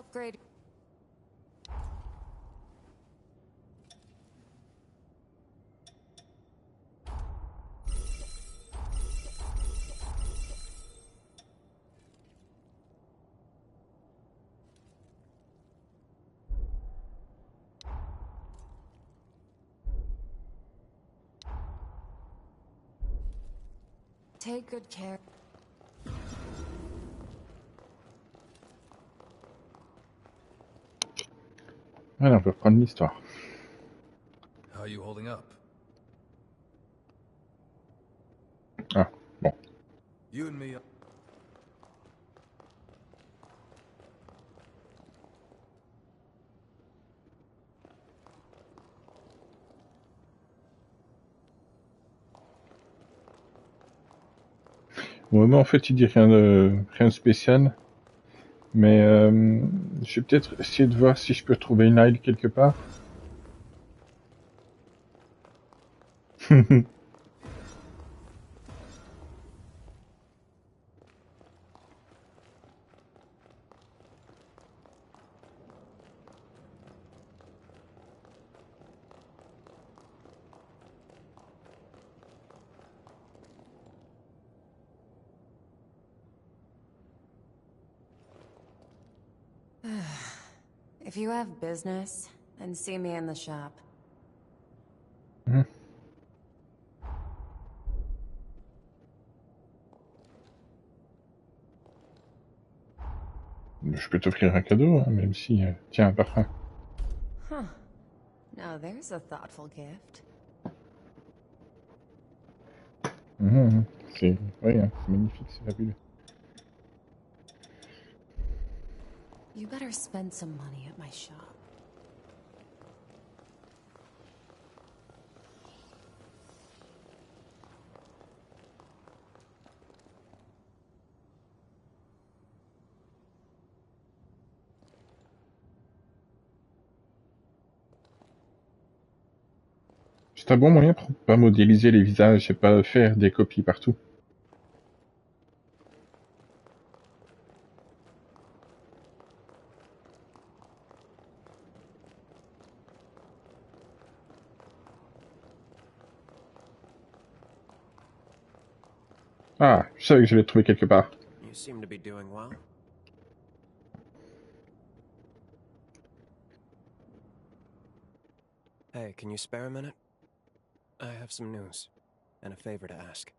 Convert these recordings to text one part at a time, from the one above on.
upgrade. Take good care. Voilà, on peut reprendre l'histoire. How are you holding up? Ah, bon. You and me. Bon, moi, en fait, il dit rien de spécial. Mais je vais peut-être essayer de voir si je peux trouver une aile quelque part. If you have business, then see me in the shop. Je peux t'offrir un cadeau, hein, même si... tiens, un parfum. Huh. Now there's a thoughtful gift. C'est ouais, hein, c'est magnifique, c'est fabuleux. You better spend some money at my shop. C'est un bon moyen pour pas modéliser les visages et pas faire des copies partout. Ah, je savais que j'allais le trouver quelque part. You seem to be doing well. Hey, can you spare a minute? I have some news, and a favor to ask.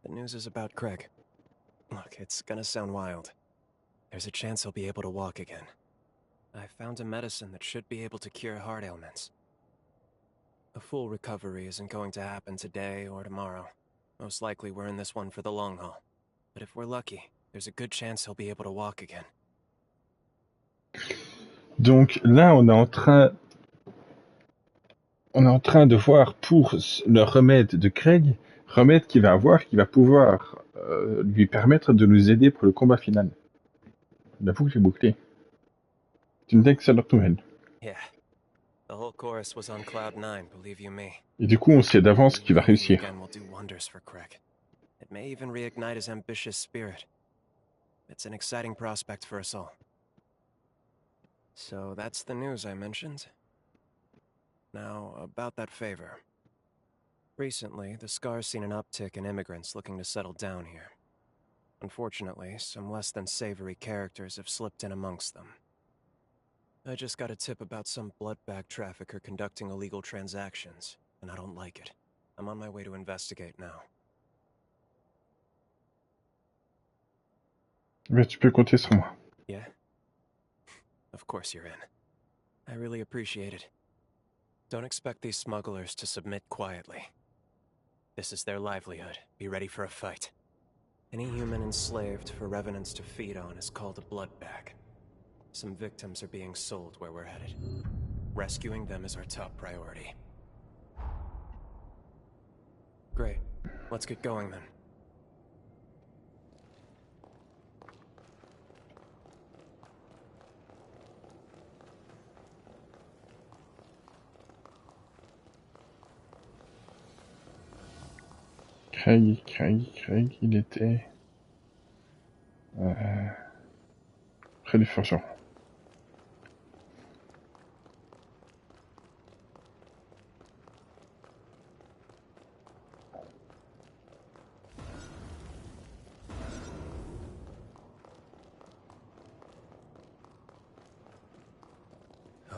The news is about Craig. Look, it's gonna sound wild. There's a chance he'll be able to walk again. I found a medicine that should be able to cure heart ailments. A full recovery isn't going to happen today or tomorrow. Most likely we're in this one for the long haul. But if we're lucky, there's a good chance he'll be able to walk again. Donc là, on est en train de voir pour le remède de Craig, remède qu'il va avoir, qui va pouvoir lui permettre de nous aider pour le combat final. La boucle est bouclée. C'est une excellente nouvelle. Yeah. The whole chorus was on cloud 9, believe you me. Et du coup, on sait d'avance qu'il va réussir. Again will do wonders for Craig. It may even reignite his ambitious spirit. It's an exciting prospect for us all. So that's the news I mentioned. Now, about that favor. Recently, the Scar's seen an uptick in immigrants looking to settle down here. Unfortunately, some less than savory characters have slipped in amongst them. I just got a tip about some blood bag trafficker conducting illegal transactions, and I don't like it. I'm on my way to investigate now. Mais tu peux compter sur moi. Yeah? Of course you're in. I really appreciate it. Don't expect these smugglers to submit quietly. This is their livelihood. Be ready for a fight. Any human enslaved for revenants to feed on is called a blood bag. Some victims are being sold where we're headed. Rescuing them is our top priority. Great. Let's get going then. Craig, il était... près du forgeron.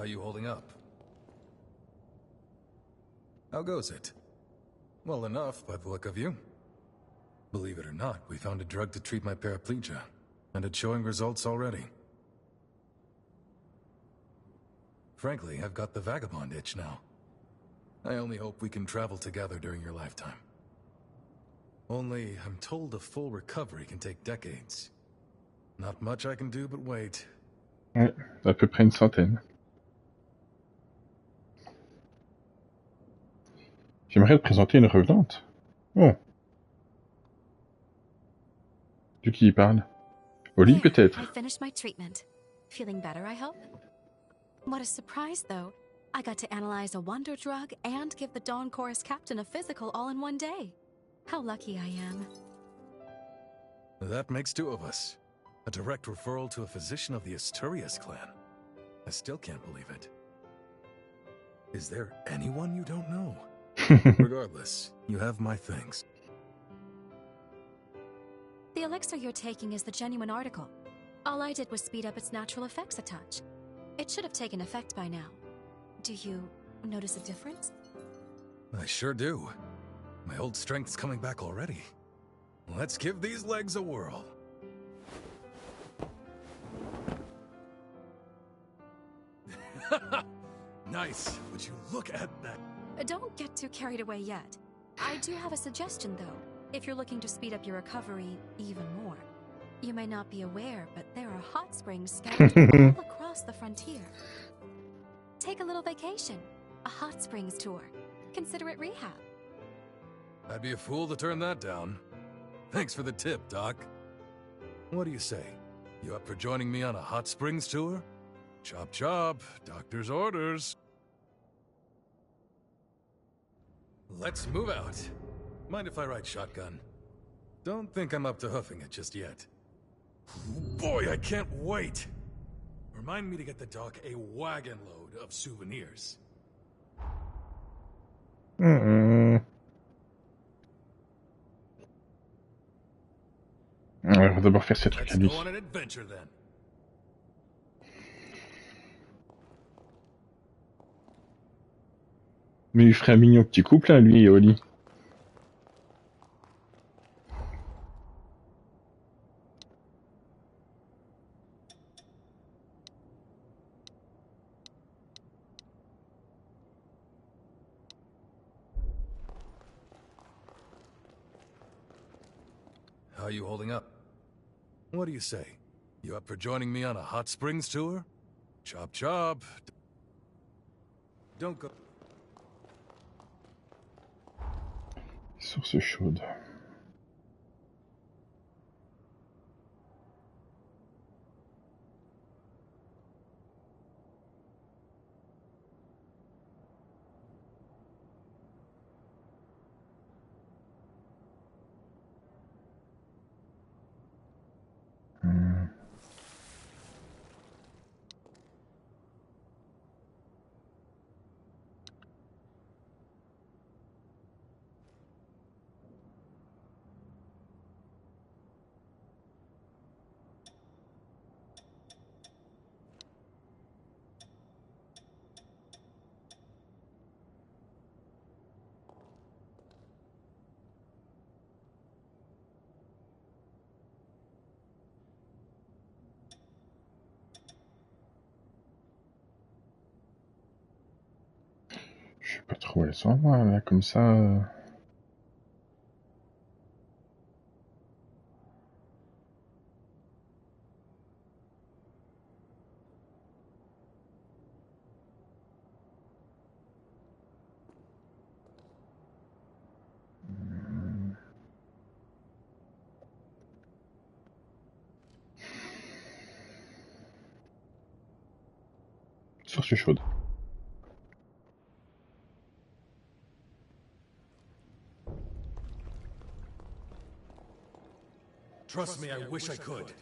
you holding up? How goes it? Well enough, by the look of you. Believe it or not, we found a drug to treat my paraplegia, and it's showing results already. Frankly, I've got the vagabond itch now. I only hope we can travel together during your lifetime. Only, I'm told a full recovery can take decades. Not much I can do but wait. Ouais, à peu près une centaine. J'aimerais te présenter une revenante. Oh. De qui il parle? Oli, There, peut-être? I finished my treatment. Feeling better, I hope? What a surprise, though. I got to analyze a wonder drug and give the Dawn Chorus captain a physical all in one day. How lucky I am. That makes two of us. A direct referral to a physician of the Asturias clan. I still can't believe it. Is there anyone you don't know? Regardless, you have my thanks. The elixir you're taking is the genuine article. All I did was speed up its natural effects a touch. It should have taken effect by now. Do you notice a difference? I sure do. My old strength's coming back already. Let's give these legs a whirl. Nice. Would you look at that? Don't get too carried away yet. I do have a suggestion, though, if you're looking to speed up your recovery even more. You may not be aware, but there are hot springs scattered all across the frontier. Take a little vacation, a hot springs tour. Consider it rehab. I'd be a fool to turn that down. Thanks for the tip, Doc. What do you say? You up for joining me on a hot springs tour? Chop chop, doctor's orders. Let's move out. Mind if I ride shotgun? Don't think I'm up to hoofing it just yet. Boy, I can't wait! Remind me to get the doc a wagon load of souvenirs. On va d'abord faire ces trucs Let's à lui. go on an adventure then. Mais il ferait un mignon petit couple, hein, lui et Oli. How you holding up? What do you say? You up for joining me on a hot springs tour? Chop chop. Don't go. Source chaude. Je sais pas trop où elles sont, moi, là, comme ça. Source chaude. Trust me, I wish I could.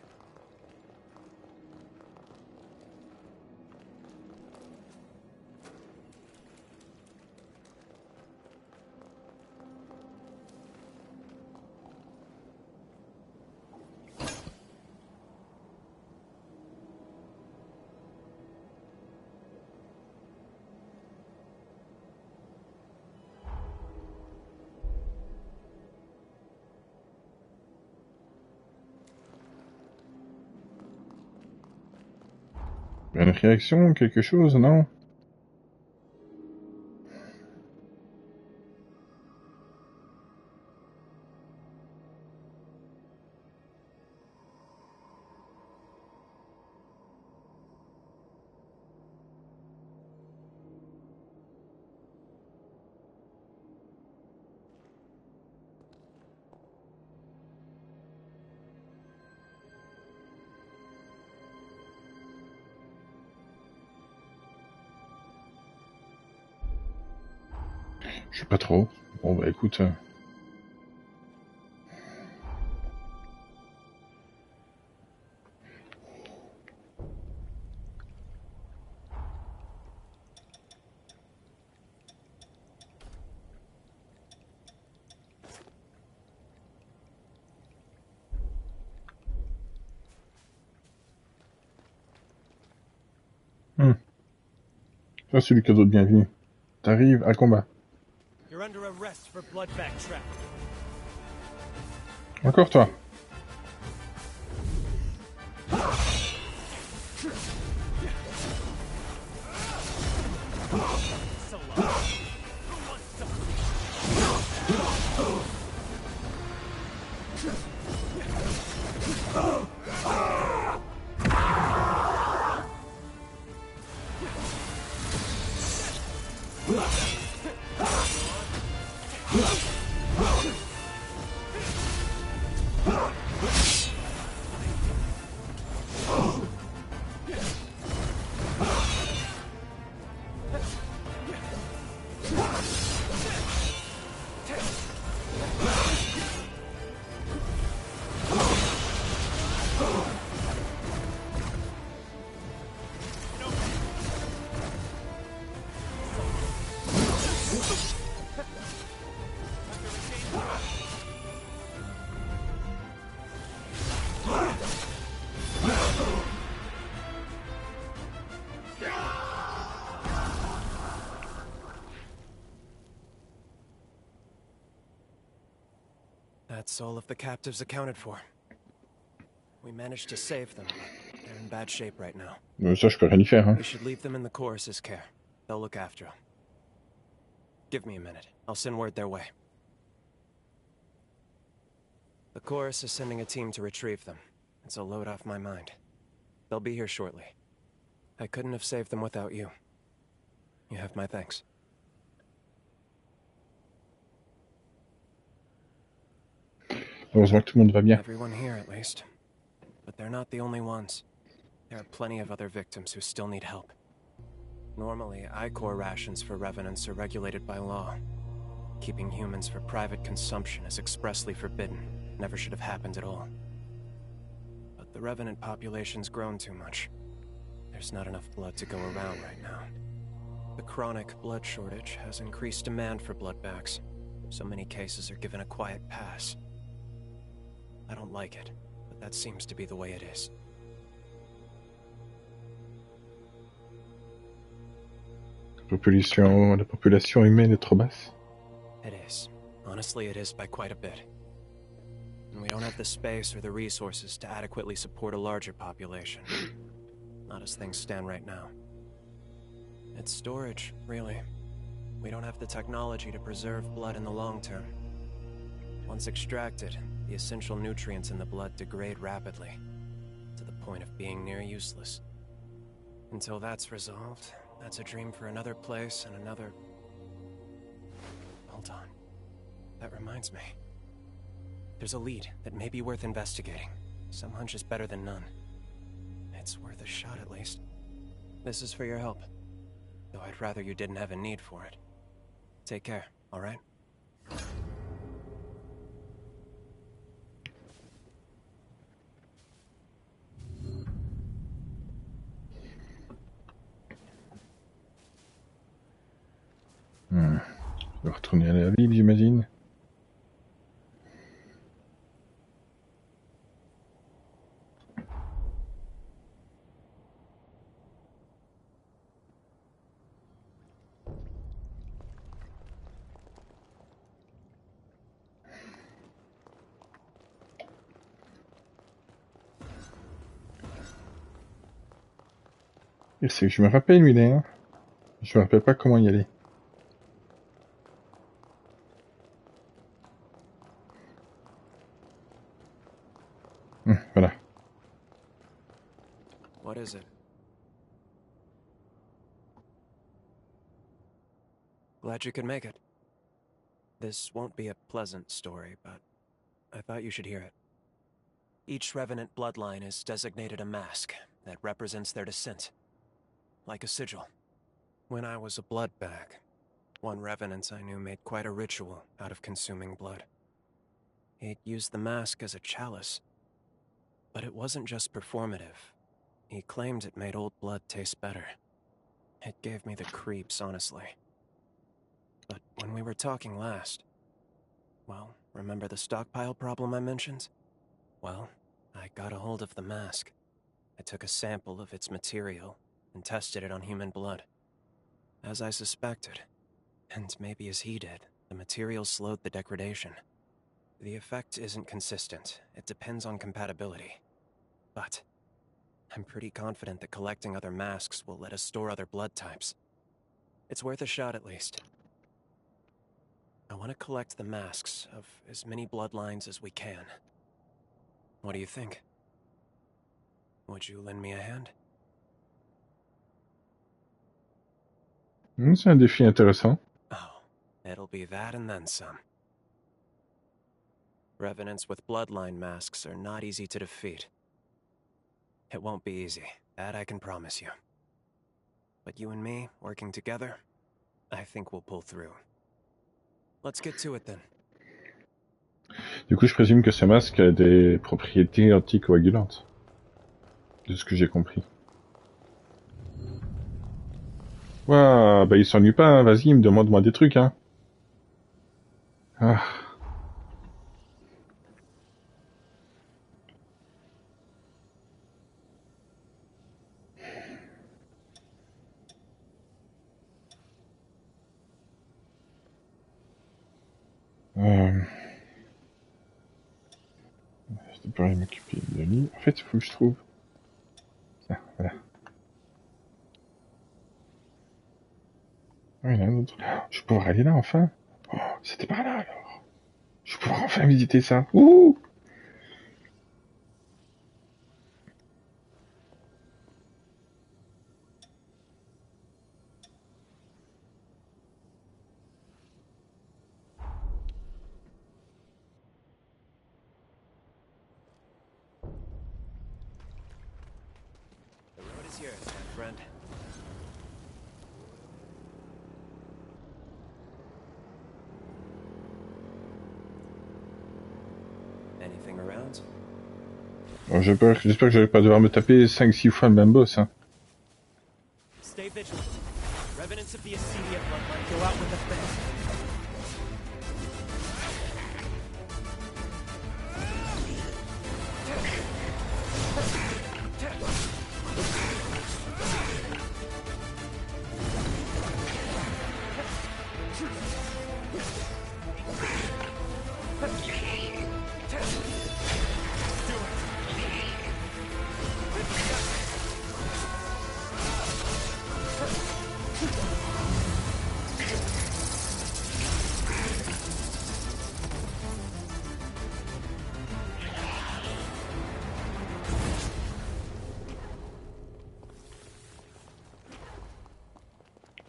Une réaction, quelque chose, non? Je sais pas trop. Bon bah écoute. Ça c'est le cadeau de bienvenue. T'arrives à combat. You're under arrest for bloodbath trap. Encore toi. So long. Who wants some? That's all of the captives accounted for. We managed to save them, but they're in bad shape right now. Ça je peux rien y faire, hein. We should leave them in the chorus's care. They'll look after them. Give me a minute. I'll send word their way. The chorus is sending a team to retrieve them. It's a load off my mind. They'll be here shortly. I couldn't have saved them without you. You have my thanks. Heureusement que tout le monde va bien. Everyone here, at least. But they're not the only ones. There are plenty of other victims who still need help. Normally, Icor rations for revenants are regulated by law. Keeping humans for private consumption is expressly forbidden. Never should have happened at all. But the revenant population's grown too much. There's not enough blood to go around right now. The chronic blood shortage has increased demand for blood bags. So many cases are given a quiet pass. I don't like it, but that seems to be the way it is. La population humaine est trop basse. It is. Honestly, it is by quite a bit. And we don't have the space or the resources to adequately support a larger population. Not as things stand right now. It's storage, really. We don't have the technology to preserve blood in the long term. Once extracted, the essential nutrients in the blood degrade rapidly, to the point of being near useless. Until that's resolved, that's a dream for another place and another... Hold on. That reminds me. There's a lead that may be worth investigating. Some hunch is better than none. It's worth a shot at least. This is for your help. Though I'd rather you didn't have a need for it. Take care, alright? Je vais retourner à la ville, j'imagine. C'est que je me rappelle où il est, hein. Je me rappelle pas comment y aller. Voilà. What is it? Glad you could make it. This won't be a pleasant story, but I thought you should hear it. Each Revenant bloodline is designated a mask that represents their descent, like a sigil. When I was a blood bag, one Revenant I knew made quite a ritual out of consuming blood. He'd used the mask as a chalice, but it wasn't just performative. He claimed it made old blood taste better. It gave me the creeps, honestly. But when we were talking last, well, remember the stockpile problem I mentioned? Well, I got a hold of the mask. I took a sample of its material and tested it on human blood. As I suspected, and maybe as he did, the material slowed the degradation. The effect isn't consistent. It depends on compatibility. But I'm pretty confident that collecting other masks will let us store other blood types. It's worth a shot at least. I want to collect the masks of as many bloodlines as we can. What do you think? Would you lend me a hand? C'est un défi intéressant. Oh, it'll be that and then some. Revenants with bloodline masks are not easy to defeat. It won't be easy, that I can promise you. But you and me, working together, I think we'll pull through. Let's get to it then. Du coup, je présume que ce masque a des propriétés anticoagulantes. De ce que j'ai compris. Ouah, bah il s'ennuie pas, hein. Vas-y, demande-moi des trucs, hein. Ah. Je devrais m'occuper de lui. En fait, il faut que je trouve... Ça, voilà. Ah, il y en a un autre. Je vais pouvoir aller là, enfin. Oh, c'était par là, alors. Je vais pouvoir enfin visiter ça. Ouh! The road is yours, my friend. Anything around? Bon, j'espère que je vais pas devoir me taper 5-6 fois le même boss, hein. Stay vigilant. Revenants of the Acedia bloodline go out with a bang.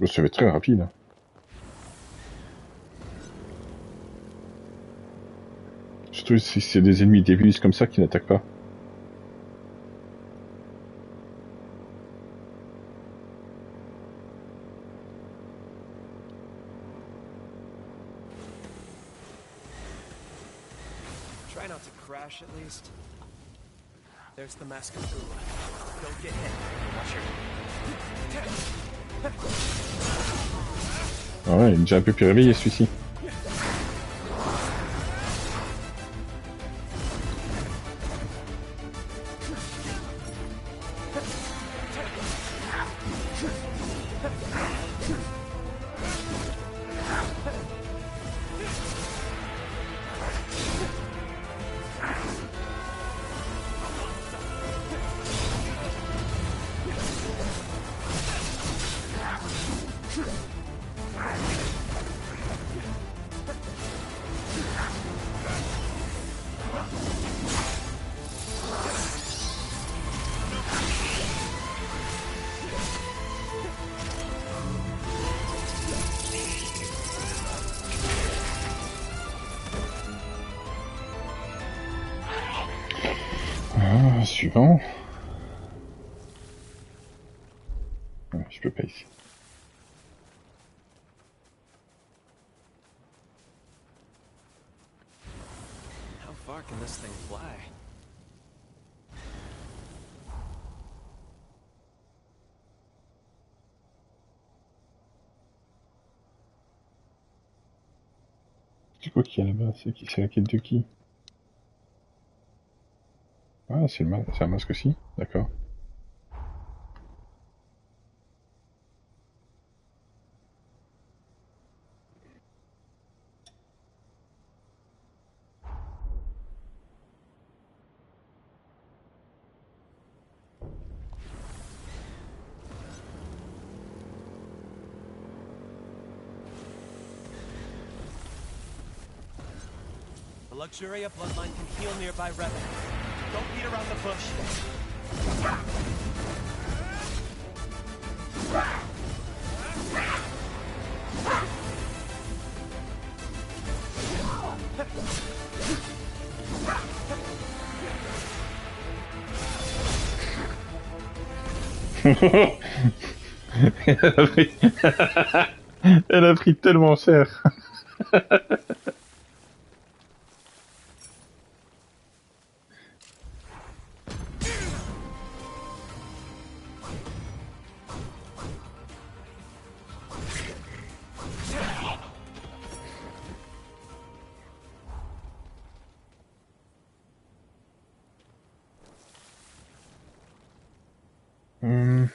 Bon, ça va être très rapide, hein. Surtout si c'est des ennemis débiles comme ça qui n'attaquent pas. Try not to crash at least. There's the mask of Gula. Don't get hit. Watch your... Ah ouais, il est déjà un peu plus réveillé celui-ci. Suivant. Je peux pas ici. How far can this thing fly? C'est quoi qu'il y a là-bas? C'est la quête de qui? Ah, c'est un masque aussi? D'accord. The Luxuria bloodline can heal nearby revenants. Don't beat around the bush. Elle a pris... Elle a pris tellement cher. Hmm.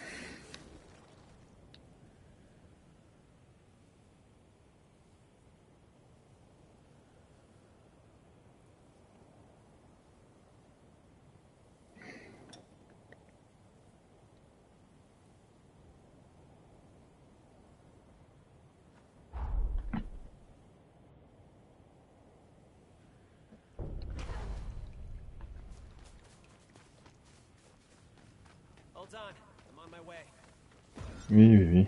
Hold on, I'm on my way. Oui, oui, oui.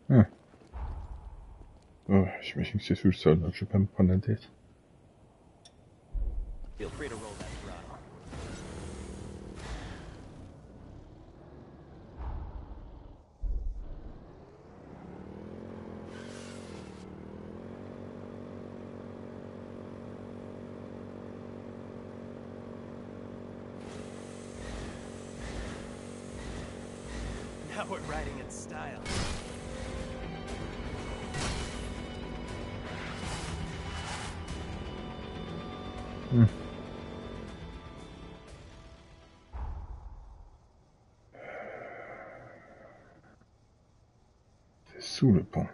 Hmm. Oh, j'imagine que c'est sous le sol, donc je vais pas me prendre la tête. Feel free to roll that throttle. Now we're riding in style. Hmm. C'est sous le pont.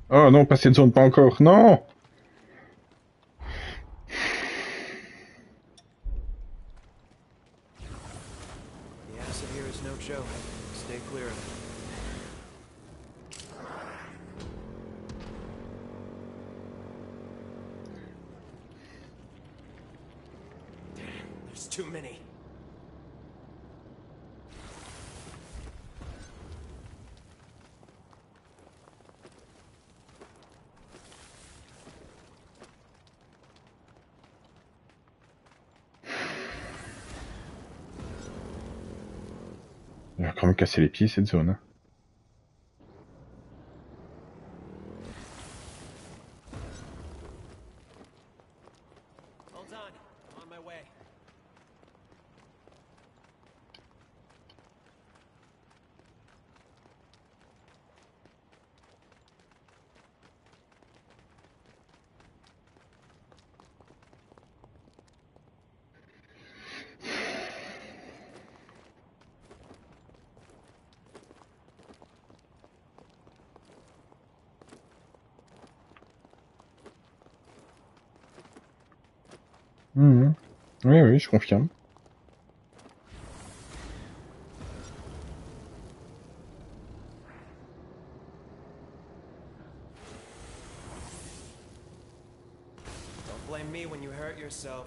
Oh non, pas cette zone, pas encore. Non! The acid here is no joke. Stay clear of it. There's too many. Il va quand même casser les pieds cette zone. Hein. Hold on, I'm on my way. Mhm. Oui, oui, je confirme. blame me when you hurt yourself.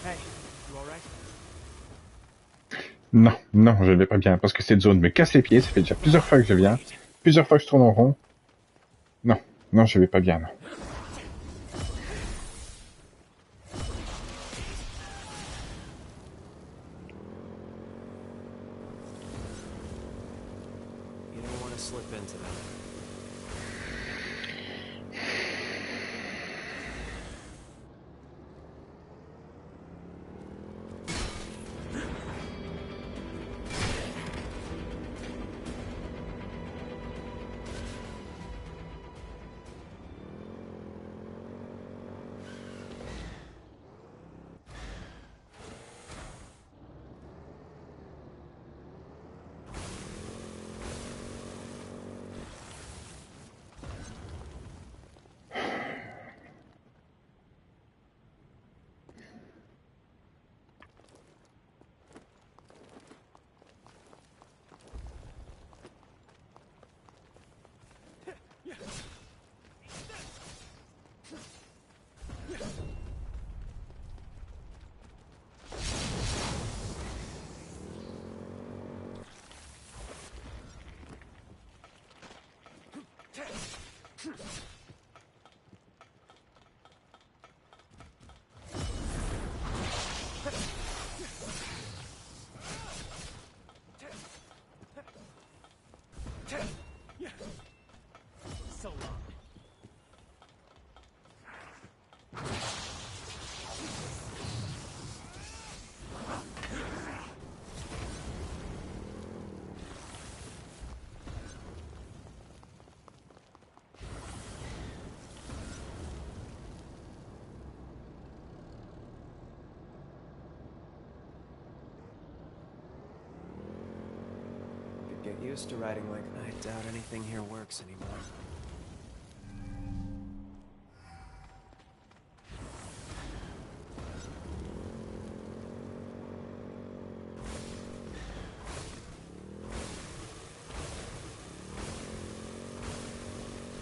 Hey, you alright? Non, non, je vais pas bien, parce que cette zone me casse les pieds, ça fait déjà plusieurs fois que je viens, plusieurs fois que je tourne en rond. Non, non, je vais pas bien, non. You don't want to slip into that. So long. Could get used to riding like I doubt anything here works anymore.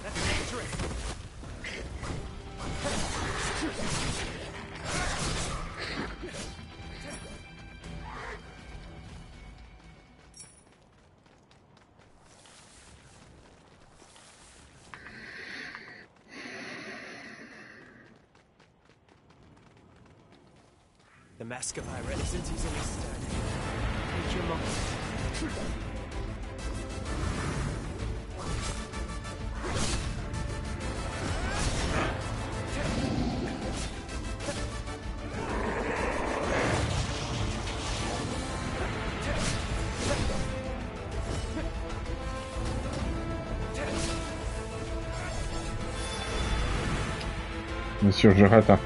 That's dangerous. The Mask of High Reticence is in his stack. Take your moment. Bien sûr, je rate, hein.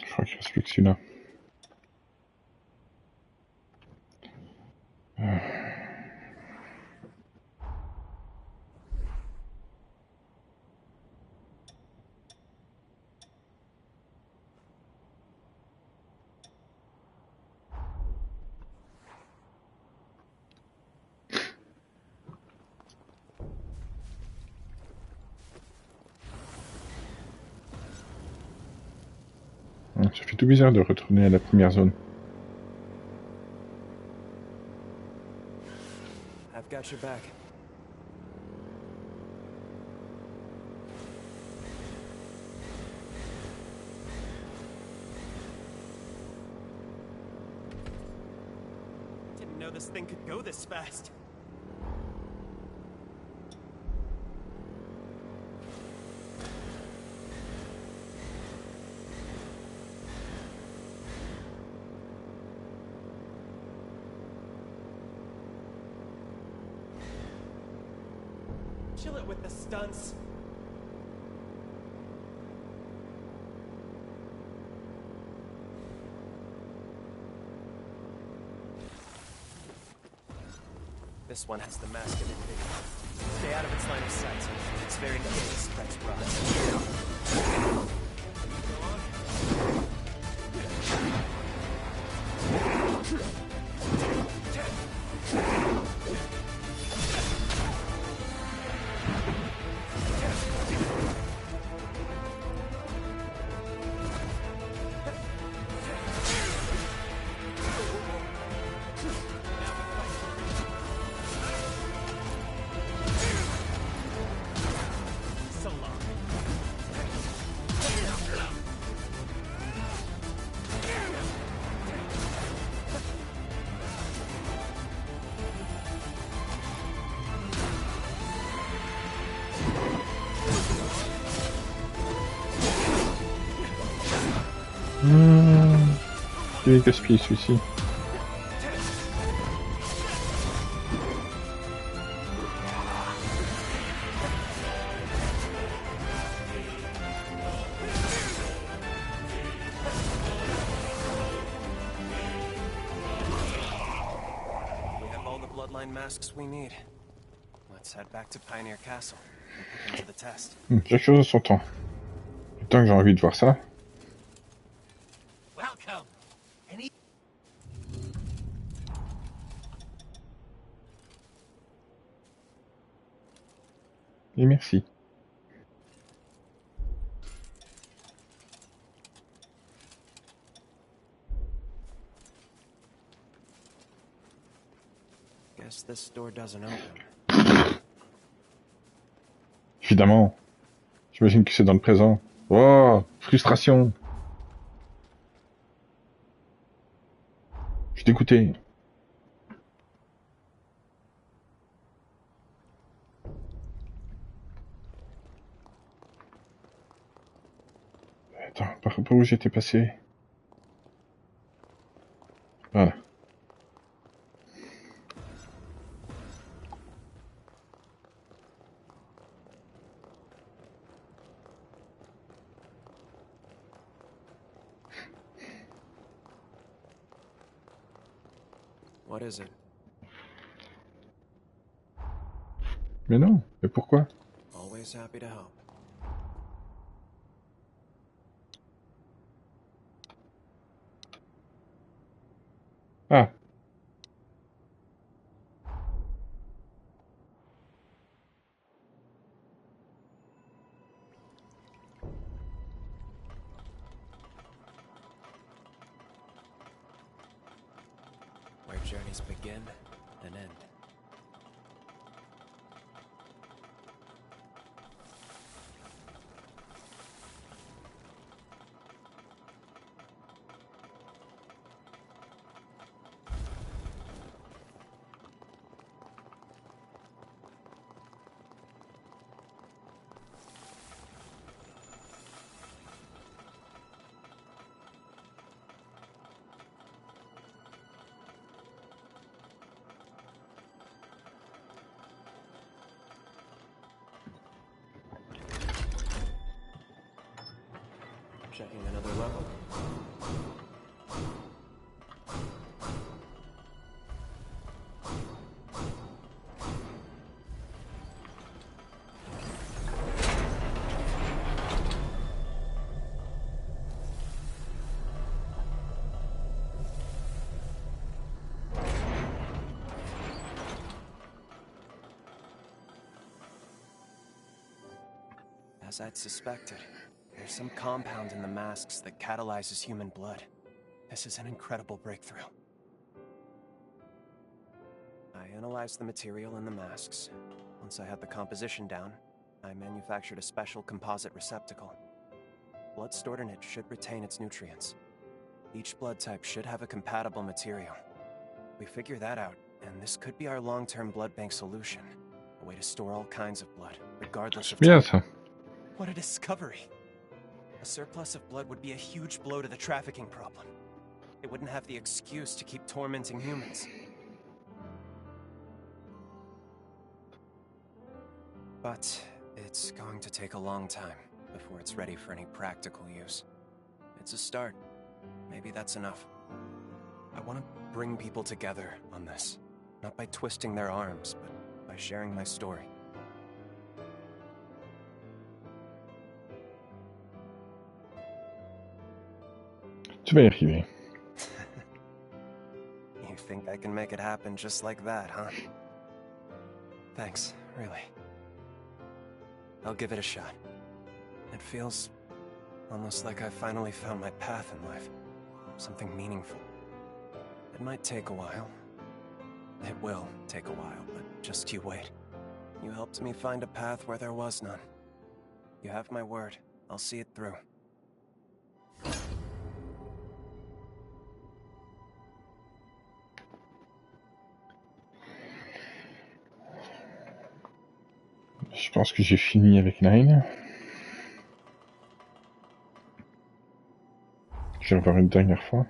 Je crois qu'il reste plus que celui-là. Ça fait tout bizarre de retourner à la première zone. I've got your back. Didn't know this thing could go this fast. Chill it with the stunts. This one has the mask of Infinity. Stay out of its line of sight. It's very dangerous, Rex Ross. So long. Il est gaspillé celui-ci. We have all the bloodline masks we need. Let's head back to Pioneer Castle and put them to the test. Chaque chose en son temps. Tant que j'ai envie de voir ça. Welcome. Any Et merci. Guess this door doesn't open. Évidemment. J'imagine que c'est dans le présent. Oh, frustration. Je suis dégoûté. Attends, par où j'étais passé? Voilà. What is it? Mais non, mais pourquoi? Always happy to help. Ah. Where journeys begin and end. Checking another level. As I'd suspected, There's some compound in the masks that catalyzes human blood. This is an incredible breakthrough. I analyzed the material in the masks. Once I had the composition down, I manufactured a special composite receptacle. Blood stored in it should retain its nutrients. Each blood type should have a compatible material. We figure that out, and this could be our long-term blood bank solution. A way to store all kinds of blood, regardless C'est of bien type. ça. What a discovery! A surplus of blood would be a huge blow to the trafficking problem. It wouldn't have the excuse to keep tormenting humans. But it's going to take a long time before it's ready for any practical use. It's a start. Maybe that's enough. I want to bring people together on this. Not by twisting their arms, but by sharing my story. Tu vas y arriver. You think I can make it happen just like that, huh? Thanks, really. I'll give it a shot. It feels almost like I finally found my path in life. Something meaningful. It might take a while. It will take a while, but just you wait. You helped me find a path where there was none. You have my word. I'll see it through. Je pense que j'ai fini avec Nine. Je vais revoir une dernière fois.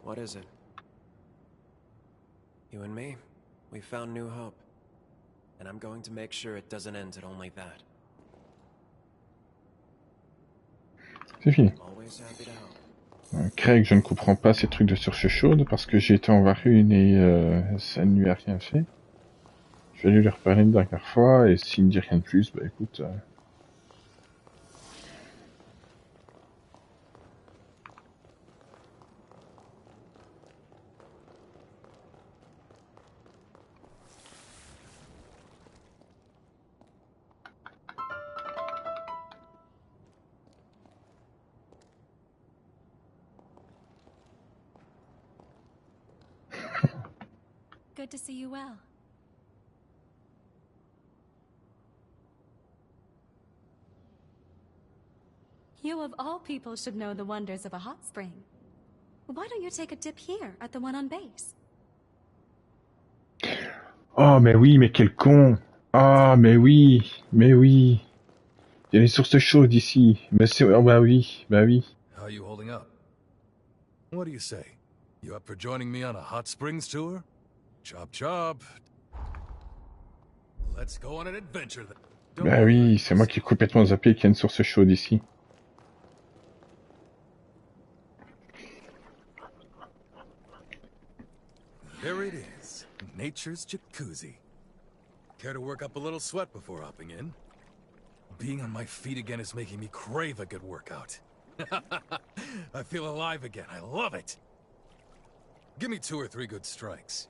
What is it? You and me, we found new hope. And I'm going to make sure it doesn't end at only that. C'est fini. Always happy to help. Craig, je ne comprends pas ces trucs de source chaude parce que j'ai été en voir une et ça ne lui a rien fait. Je vais lui reparler une dernière fois et s'il ne dit rien de plus, bah écoute... Good to see you well. You of all people should know the wonders of a hot spring. Why don't you take a dip here at the one on base? Oh mais oui, mais quel con! Ah mais oui, mais oui! Il y a les sources chaudes ici. Mais c'est... Oh bah oui, bah oui. How are you holding up? What do you say? You up for joining me on a hot springs tour? Chop chop. Let's go on an adventure then. Bah oui, c'est moi qui ai complètement zappé qu'il y a une source chaude ici. There it is, nature's jacuzzi. Care to work up a little sweat before hopping in? Being on my feet again is making me crave a good workout. I feel alive again, I love it. Give me 2 or 3 good strikes.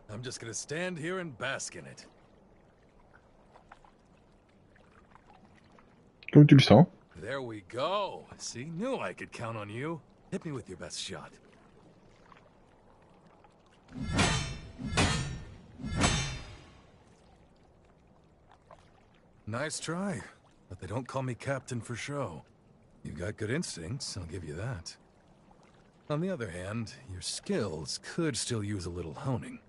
I'm just gonna stand here and bask in it. Comme tu le sens. There we go. See, knew I could count on you. Hit me with your best shot. Nice try, but they don't call me captain for show. You've got good instincts, I'll give you that. On the other hand, your skills could still use a little honing.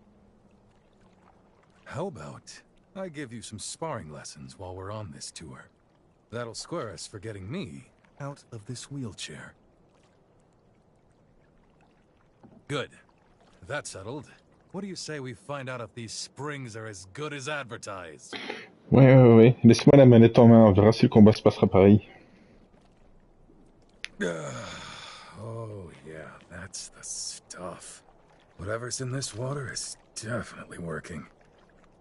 How about I give you some sparring lessons while we're on this tour? That'll square us for getting me out of this wheelchair. Good. That settled. What do you say we find out if these springs are as good as advertised? Ouais. Laisse-moi la manette en main, on verra si le combat se passera pareil. Oh, yeah, that's the stuff. Whatever's in this water is definitely working.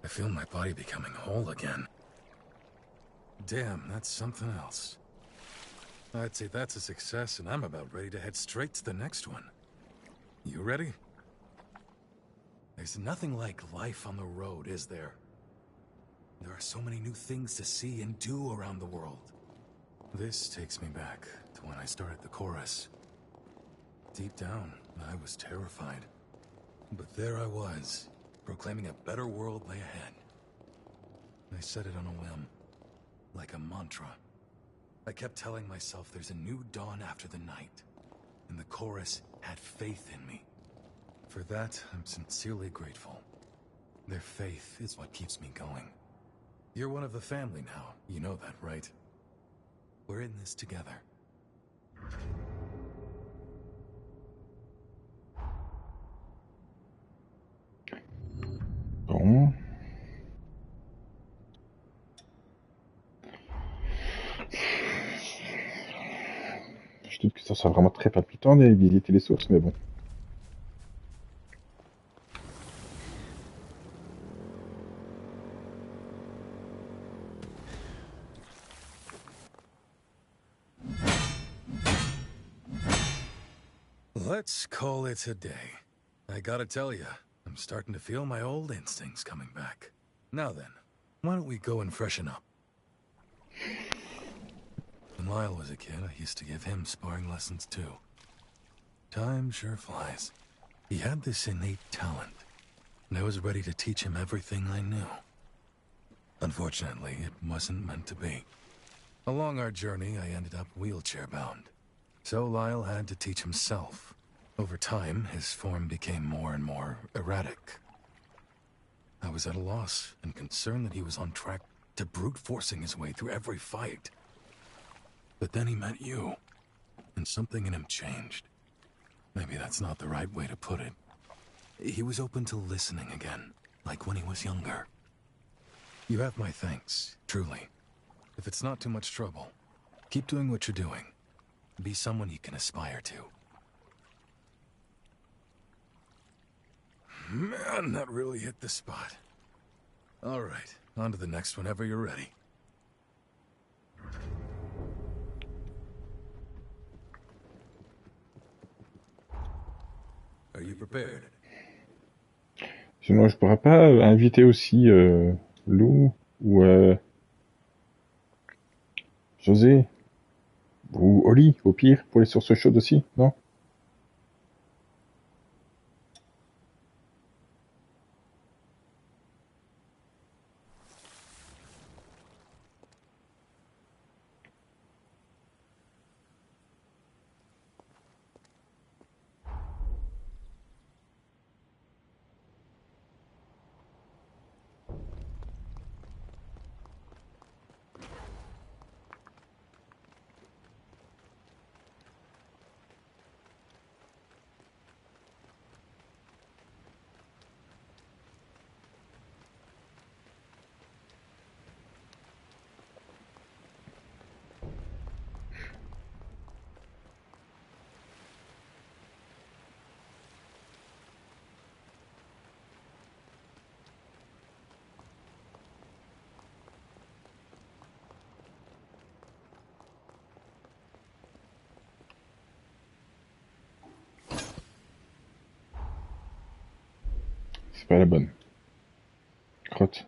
I feel my body becoming whole again. Damn, that's something else. I'd say that's a success, and I'm about ready to head straight to the next one. You ready? There's nothing like life on the road, is there? There are so many new things to see and do around the world. This takes me back to when I started the chorus. Deep down, I was terrified. But there I was, proclaiming a better world lay ahead. I said it on a whim, like a mantra. I kept telling myself there's a new dawn after the night, and the chorus had faith in me. For that, I'm sincerely grateful. Their faith is what keeps me going. You're one of the family now, you know that, right? We're in this together. Bon. Je doute que ça soit vraiment très palpitant d'aller visiter les sources, mais bon. Let's call it a day. I gotta tell you, I'm starting to feel my old instincts coming back. Now then, why don't we go and freshen up? When Lyle was a kid, I used to give him sparring lessons too. Time sure flies. He had this innate talent, and I was ready to teach him everything I knew. Unfortunately, it wasn't meant to be. Along our journey, I ended up wheelchair-bound. So Lyle had to teach himself. Over time, his form became more and more erratic. I was at a loss and concerned that he was on track to brute forcing his way through every fight. But then he met you, and something in him changed. Maybe that's not the right way to put it. He was open to listening again, like when he was younger. You have my thanks, truly. If it's not too much trouble, keep doing what you're doing. Be someone you can aspire to. Man, that really hit the spot. All right, on to the next whenever you're ready. Are you prepared? Sinon, je pourrais pas inviter aussi Lou ou José ou Oli, au pire, pour les sources chaudes aussi, non? C'est pas la bonne. Crotte.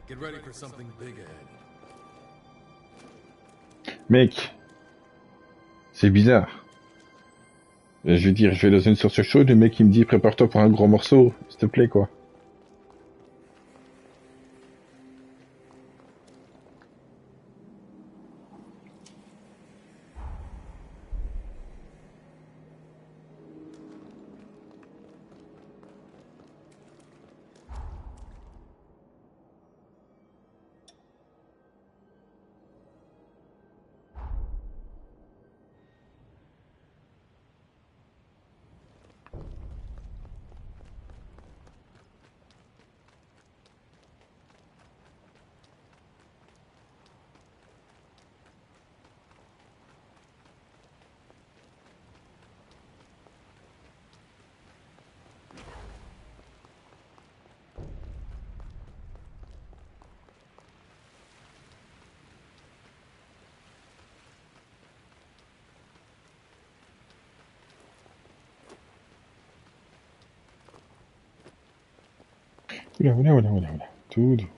Get ready for something big ahead. Mec, c'est bizarre. Je veux dire, je vais dans une source chaude, le mec il me dit prépare-toi pour un gros morceau, s'il te plaît quoi. Oula, oula, oula, oula, oula. Tout doux.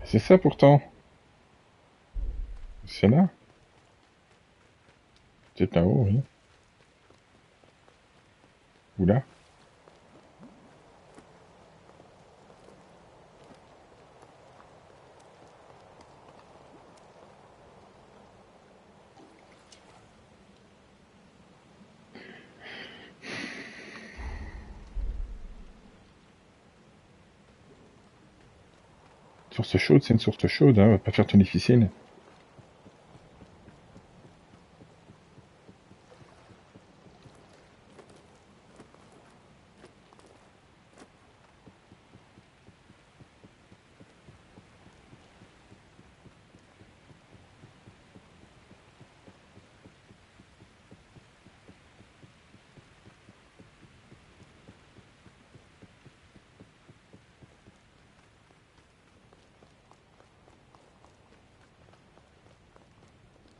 C'est ça pourtant. C'est là. C'est là-haut, oui. Oula. Source chaude, c'est une source chaude, hein. On va pas faire ton difficile.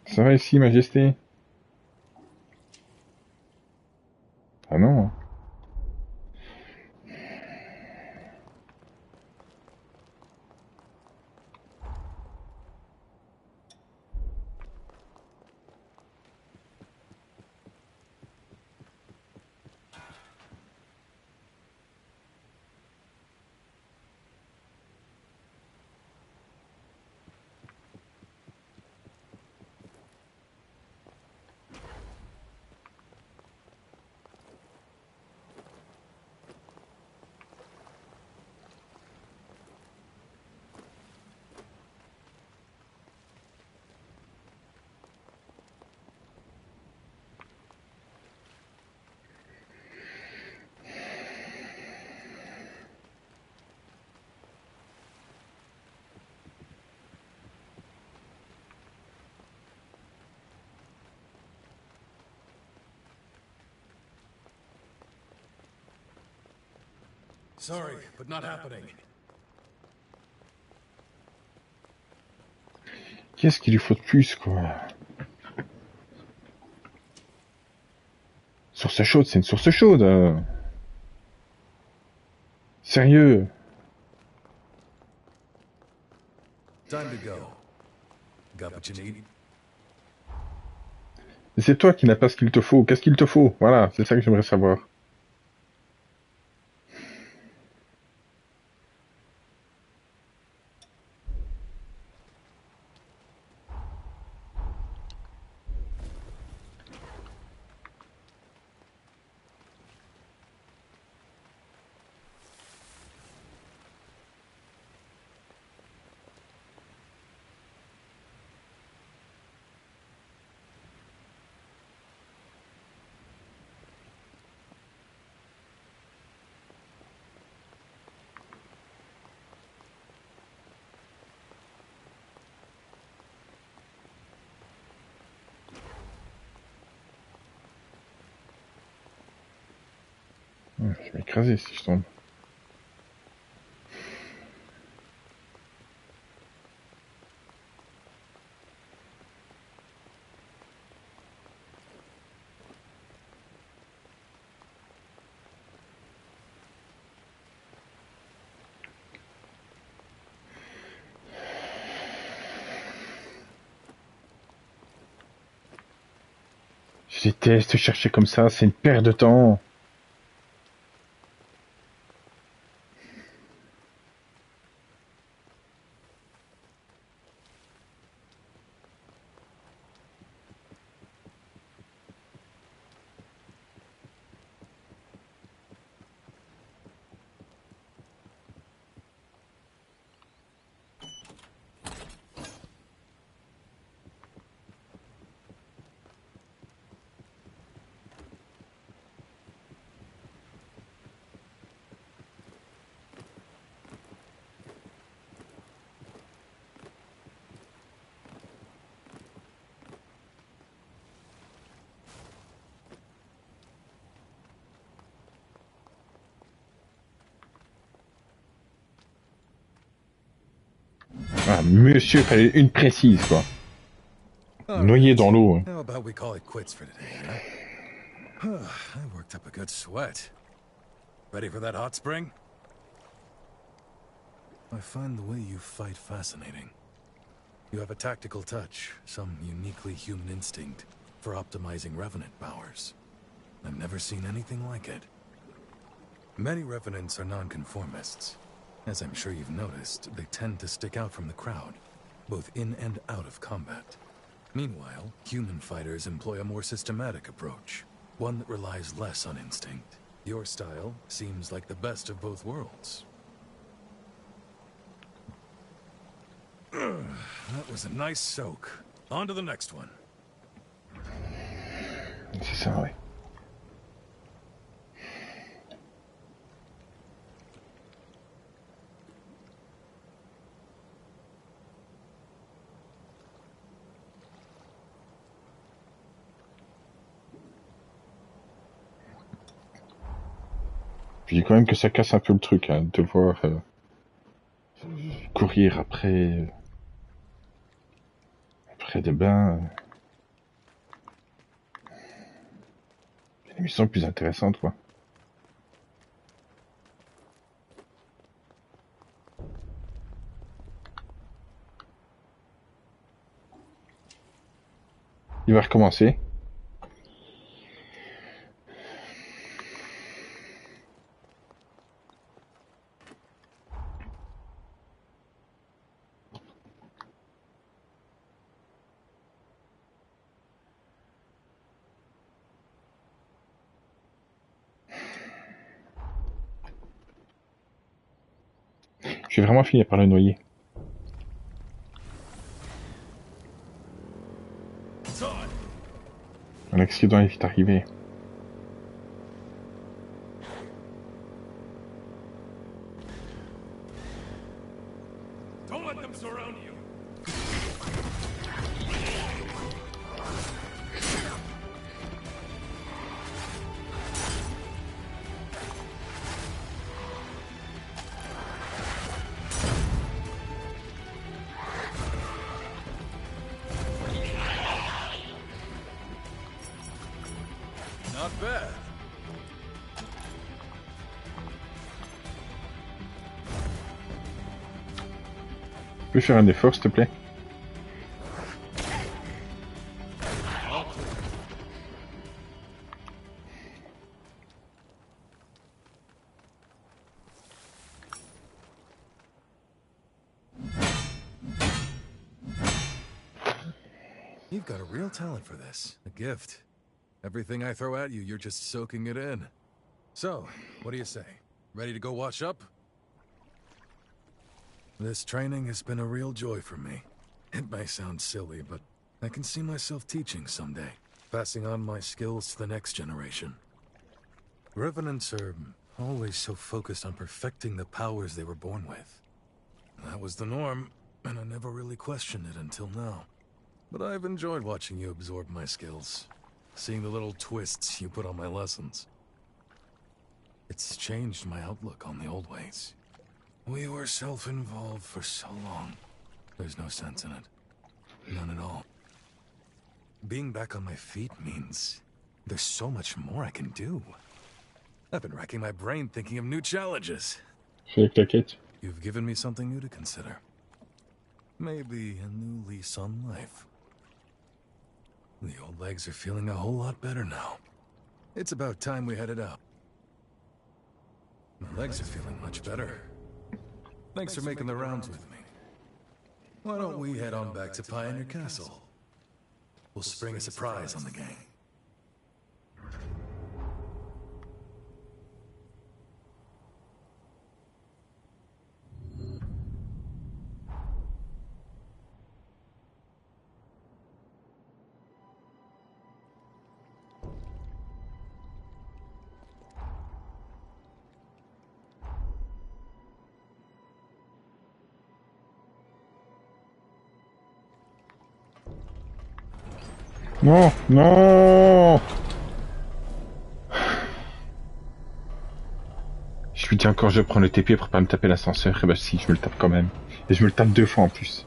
Ça va ici, Majesté? Ah non. Sorry, but not happening. Qu'est-ce qu'il lui faut de plus, quoi? Source chaude, c'est une source chaude. Sérieux. Time to go. Got what you need? Et c'est toi qui n'as pas ce qu'il te faut. Qu'est-ce qu'il te faut? Voilà, c'est ça que j'aimerais savoir. Je vais m'écraser si je tombe. Je déteste chercher comme ça, c'est une perte de temps. Ah, monsieur, fallait une précise, quoi. All Noyé dans l'eau. Hein. How about we call it quits for today, huh? I worked up a good sweat. Ready for that hot spring? I find the way you fight fascinating. You have a tactical touch, some uniquely human instinct for optimizing Revenant powers. I've never seen anything like it. Many Revenants are nonconformists. As I'm sure you've noticed, they tend to stick out from the crowd, both in and out of combat. Meanwhile, human fighters employ a more systematic approach, one that relies less on instinct. Your style seems like the best of both worlds. That was a nice soak. On to the next one. C'est ça, ouais. Je dis quand même que ça casse un peu le truc, hein, de devoir courir après des bains. Il y a des missions plus intéressantes, quoi. Il va recommencer. Je vais vraiment finir par le noyer. Un accident est vite arrivé. Don't let them surround you. Not bad. Tu peux faire un effort, s'il te plaît? You've got a real talent for this. A gift. Everything I throw at you, you're just soaking it in. So, what do you say? Ready to go wash up? This training has been a real joy for me. It may sound silly, but I can see myself teaching someday, passing on my skills to the next generation. Revenants are always so focused on perfecting the powers they were born with. That was the norm, and I never really questioned it until now. But I've enjoyed watching you absorb my skills, seeing the little twists you put on my lessons. It's changed my outlook on the old ways. We were self-involved for so long. There's no sense in it. None at all. Being back on my feet means there's so much more I can do. I've been racking my brain thinking of new challenges. Fais avec la quête. You've given me something new to consider. Maybe a new lease on life. The old legs are feeling a whole lot better now. It's about time we headed out. My legs are feeling much better. Thanks for making the rounds with me. Why don't we head on back to Pioneer Castle? We'll spring a surprise on the gang. Non, non. Je lui dis encore, je prends le TP pour pas me taper l'ascenseur. Et bah si, je me le tape quand même. Et je me le tape 2 fois en plus.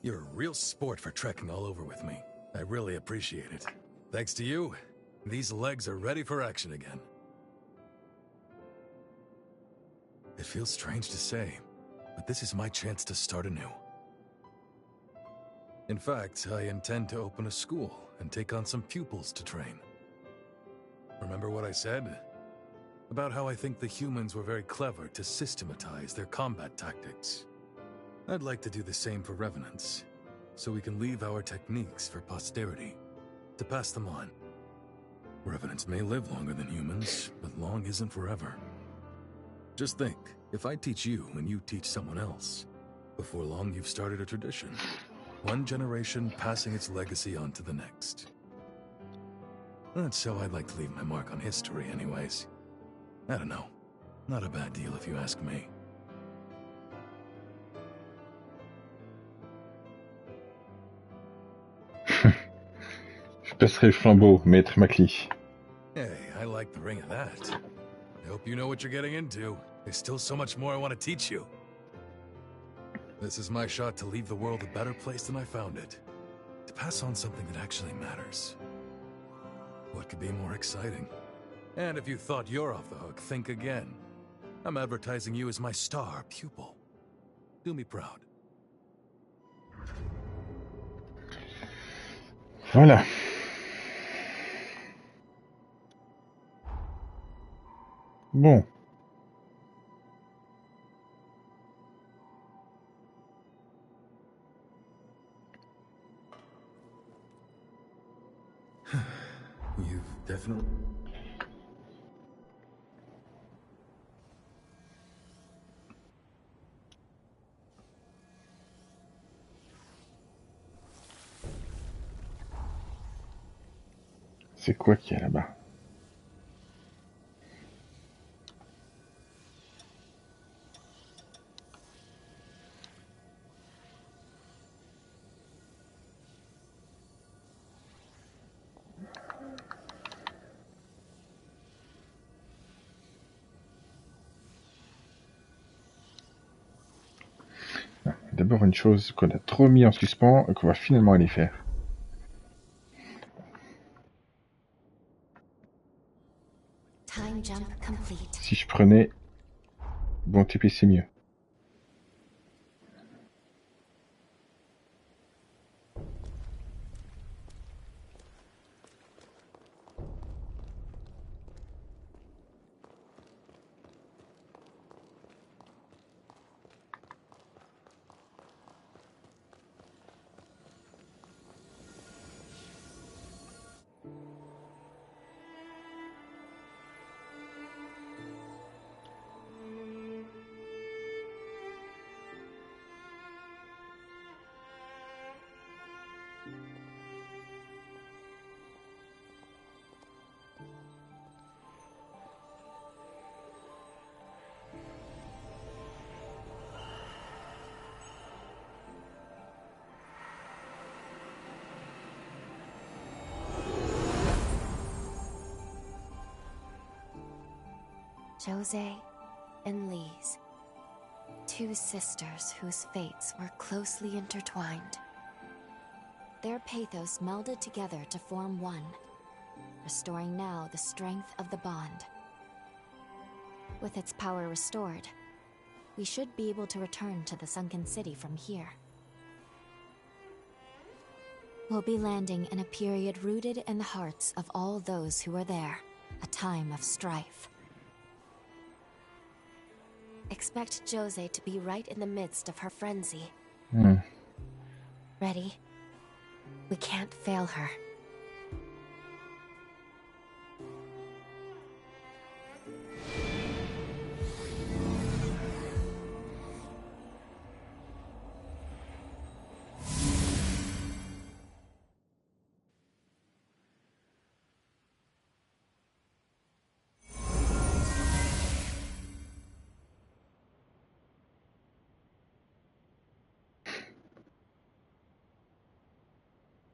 You're a real sport for trekking all over with me. I really appreciate it. Thanks to you, these legs are ready for action again. It feels strange to say, but this is my chance to start anew. In fact, I intend to open a school and take on some pupils to train. Remember what I said? About how I think the humans were very clever to systematize their combat tactics. I'd like to do the same for Revenants, so we can leave our techniques for posterity, to pass them on. Revenants may live longer than humans, but long isn't forever. Just think, if I teach you and you teach someone else, before long you've started a tradition. One generation passing its legacy on to the next. That's how I'd like to leave my mark on history anyways. I don't know. Not a bad deal if you ask me. Je passerai le flambeau, Maître Macli. Hey, I like the ring of that. I hope you know what you're getting into. There's still so much more I want to teach you. This is my shot to leave the world a better place than I found it. To pass on something that actually matters. What could be more exciting? And if you thought you're off the hook, think again. I'm advertising you as my star pupil. Do me proud. Voilà. Bon. You've definitely... C'est quoi qu'il y a là-bas? D'abord une chose qu'on a trop mis en suspens et qu'on va finalement aller faire. Time jump complete. Si je prenais bon TP, c'est mieux. Jose and Lise, two sisters whose fates were closely intertwined. Their pathos melded together to form one, restoring now the strength of the bond. With its power restored, we should be able to return to the sunken city from here. We'll be landing in a period rooted in the hearts of all those who were there, a time of strife. Expect Jose to be right in the midst of her frenzy. Ready? We can't fail her.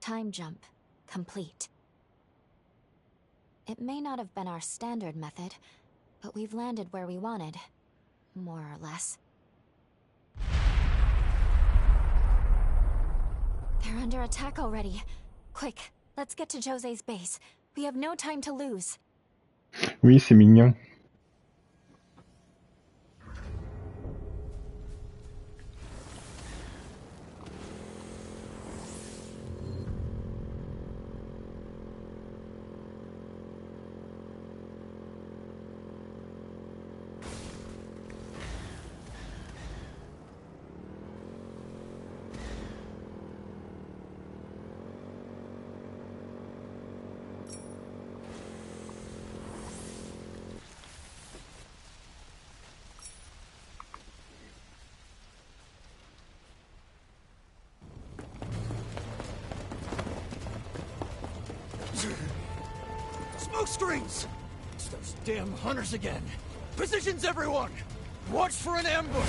Time jump complete. It may not have been our standard method, but we've landed where we wanted, more or less. They're under attack already. Quick, let's get to Jose's base. We have no time to lose. Oui, c'est mignon. Smoke screens! It's those damn hunters again. Positions, everyone! Watch for an ambush!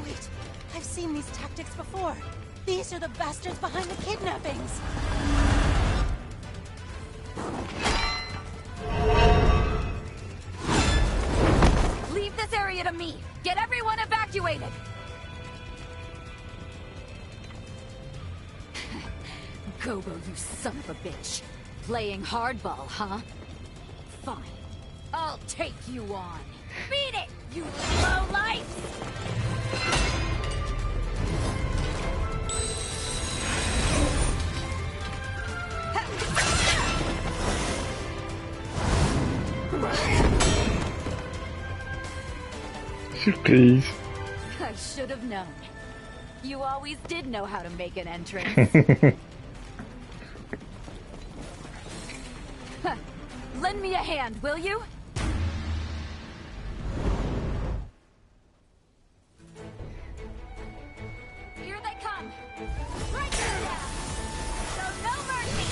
Wait, I've seen these tactics before. These are the bastards behind the kidnappings. Leave this area to me. Get everyone evacuated. Gobo, you son of a bitch. Playing hardball, huh? Fine. I'll take you on. Beat it, you low life! Surprise. I should have known. You always did know how to make an entrance. Huh. Lend me a hand, will you? Here they come! Right there! So no mercy!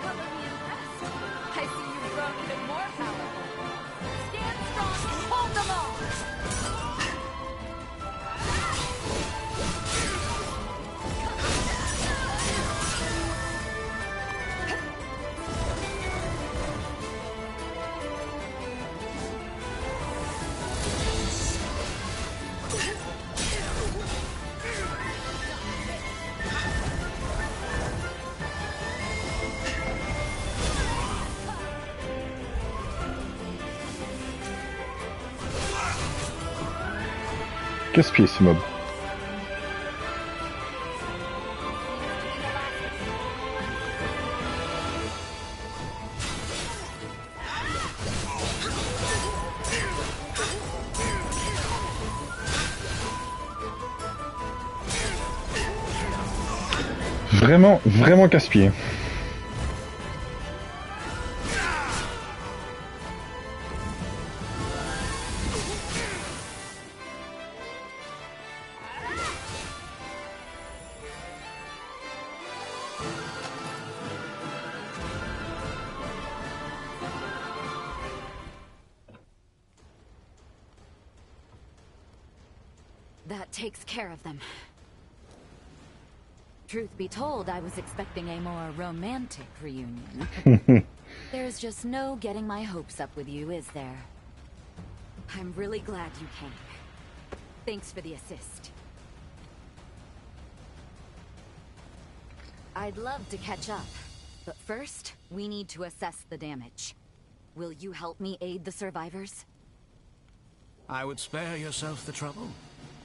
Cover me in rest. I see you've grown even more powerful. Stand strong and hold them all! Casse-pied ce mob. Vraiment, vraiment casse-pied. That takes care of them. Truth be told, I was expecting a more romantic reunion. There's just no getting my hopes up with you, is there? I'm really glad you came. Thanks for the assist. I'd love to catch up, but first, we need to assess the damage. Will you help me aid the survivors? I would spare yourself the trouble,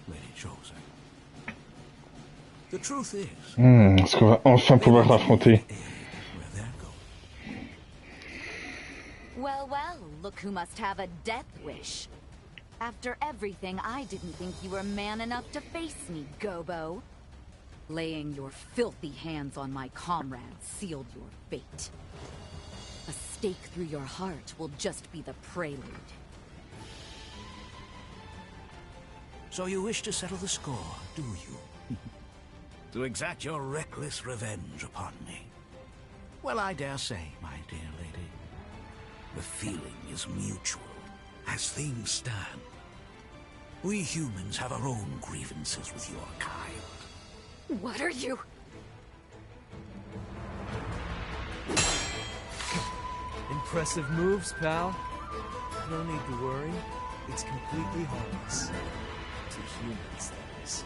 Lady Jose. The truth is, Est-ce qu'on va enfin pouvoir l'affronter? where they're going. Well, well, look who must have a death wish. After everything, I didn't think you were man enough to face me, Gobo. Laying your filthy hands on my comrades sealed your fate. A stake through your heart will just be the prelude. So you wish to settle the score, do you? To exact your reckless revenge upon me? Well, I dare say, my dear lady, the feeling is mutual. As things stand, we humans have our own grievances with your kind. What are you? Impressive moves, pal. No need to worry. It's completely harmless. To humans, that is.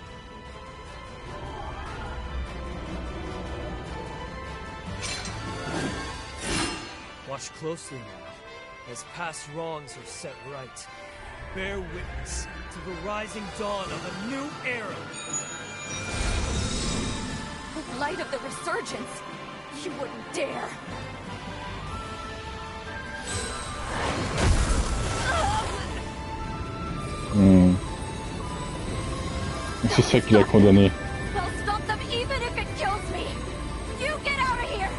Watch closely now, as past wrongs are set right. Bear witness to the rising dawn of a new era. The light of the resurgence! You wouldn't dare! C'est ça qui l'a condamné. I'll stop them even if it kills me! You get out of here!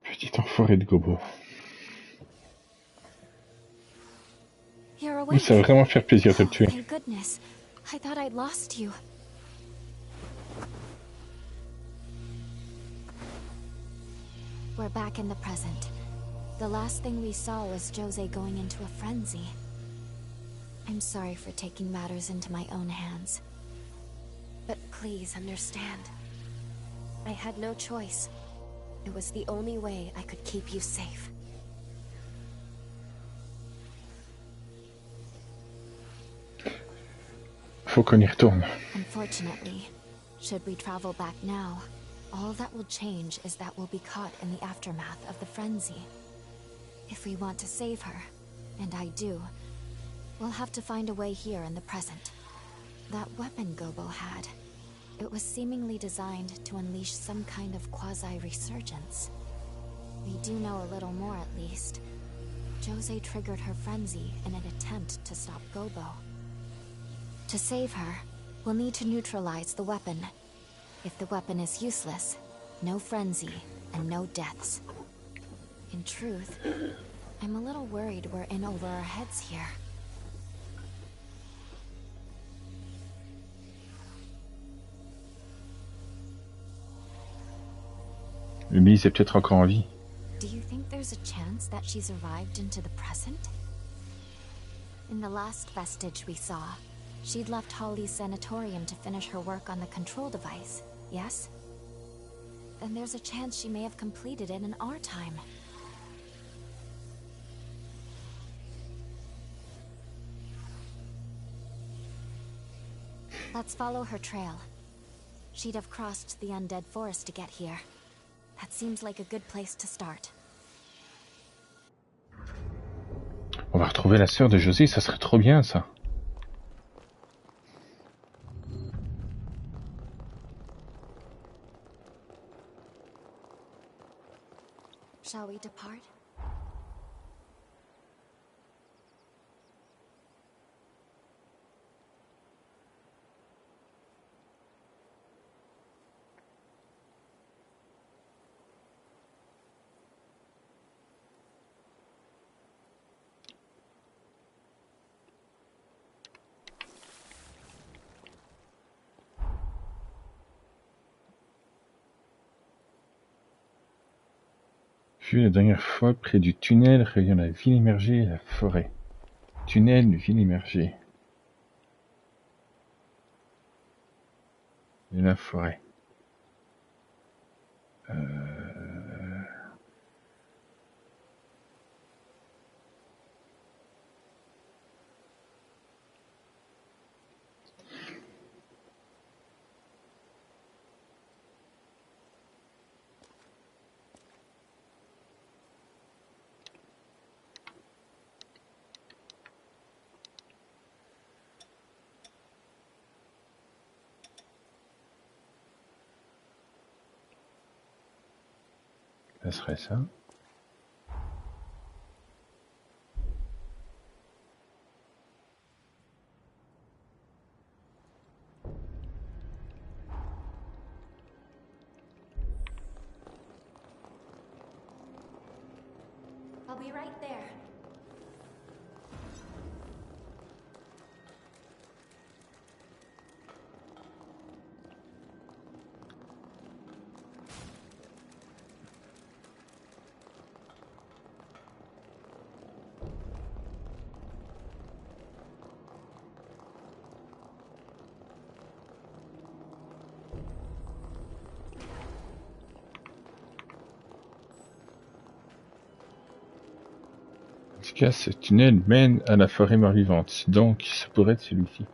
Petit enfoiré de Gobo. You're Oui, awake. ça va vraiment faire plaisir de le tuer. Thank goodness. I thought I'd lost you. We're back in the present. The last thing we saw was Jose going into a frenzy. I'm sorry for taking matters into my own hands. But please understand. I had no choice. It was the only way I could keep you safe. Faut qu'on y retourne. Unfortunately, should we travel back now, all that will change is that we'll be caught in the aftermath of the frenzy. If we want to save her, and I do, we'll have to find a way here in the present. That weapon Gobo had, it was seemingly designed to unleash some kind of quasi-resurgence. We do know a little more at least. Jose triggered her frenzy in an attempt to stop Gobo. To save her, we'll need to neutralize the weapon. If the weapon is useless, no frenzy and no deaths. In truth, I'm a little worried we're in over our heads here. Ulysse est peut-être encore en vie. Do you think there's a chance that she's arrived into the present? In the last vestige we saw, she'd left Holly's sanatorium to finish her work on the control device, yes? Then there's a chance she may have completed it in our time. Let's follow her trail. She'd have crossed the undead forest to get here. That seems like a good place to start. On va retrouver la sœur de José, ça serait trop bien ça. Shall we depart? Vu la dernière fois près du tunnel reliant la ville immergée et la forêt. Tunnel de ville immergée. Et la forêt. Ça serait ça. I'll be right there. En tout cas, ce tunnel mène à la forêt mort-vivante, donc ça pourrait être celui-ci.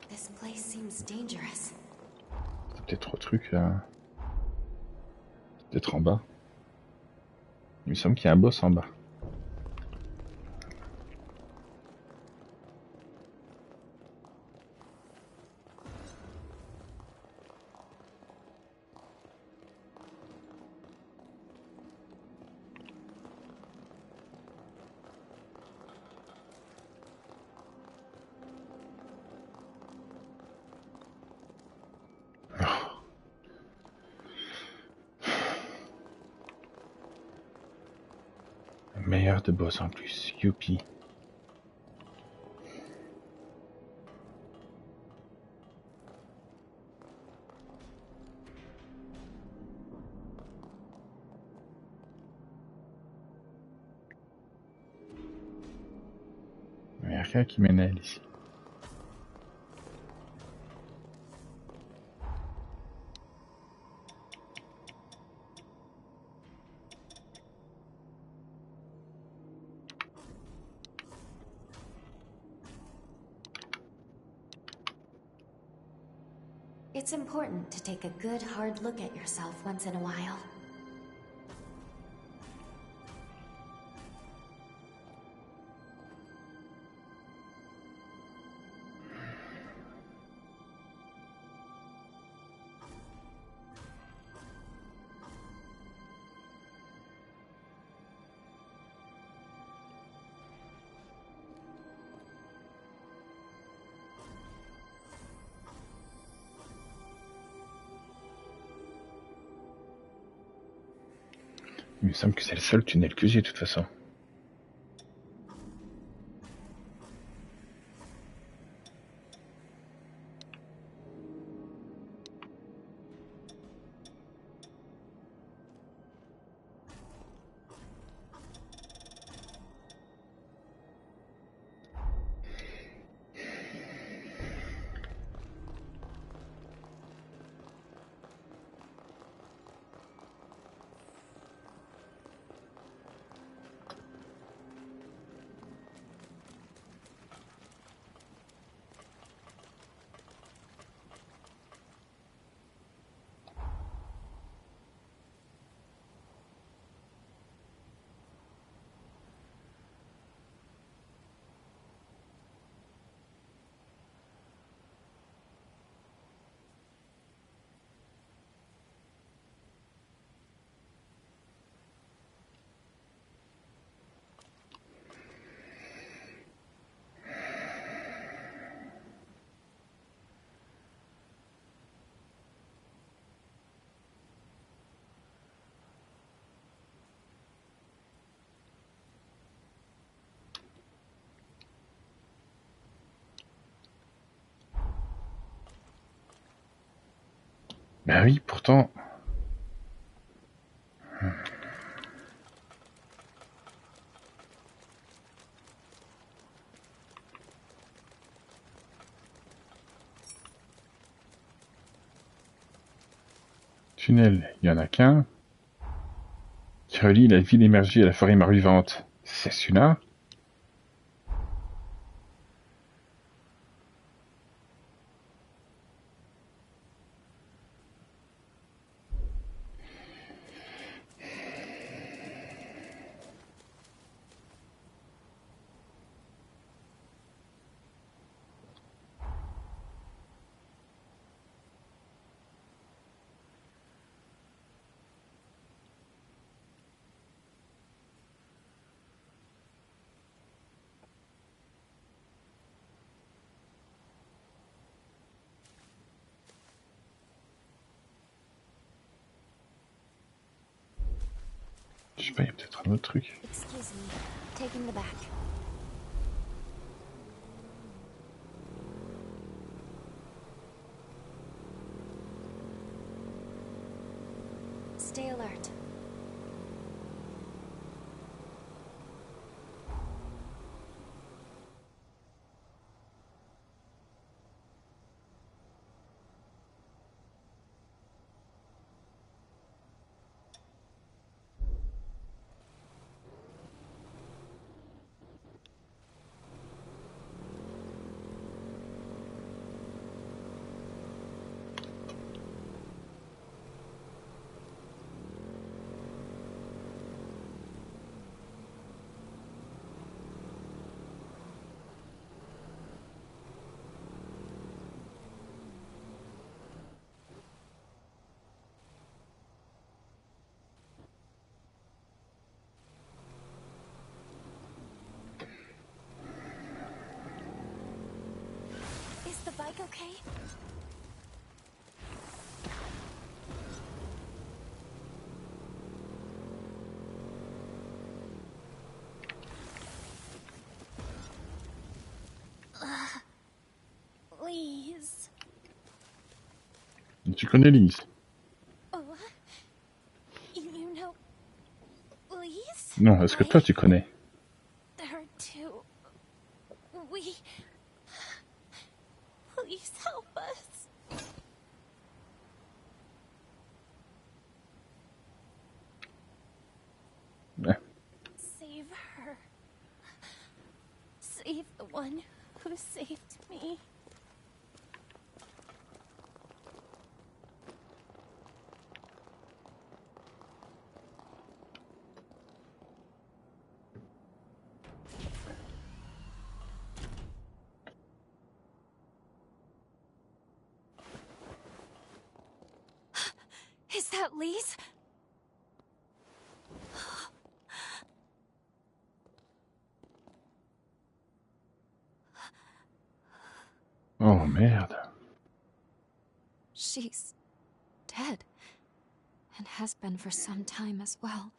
This place seems dangerous. C'est peut-être au truc là. Peut-être en bas. Il me semble qu'il y a un boss en bas. Meilleur de boss en plus, youpi. Il n'y a rien qui mène à elle ici. It's important to take a good hard look at yourself once in a while. Il me semble que c'est le seul tunnel que j'ai de toute façon. Ben oui, pourtant... Tunnel, il y en a qu'un. Qui relie la ville émergée à la forêt mort-vivante. C'est celui-là? sais pas, il y a peut-être un autre truc. Excuse me, taking the back. Stay alert. Is the bike okay? Please. Tu connais Lise? Oh, you know, please? Non, est-ce que toi tu connais? There too. Please help us. Ouais. Save her. Save the one who saved me. Is that Lise? Oh merde. She's dead. And has been for some time as well.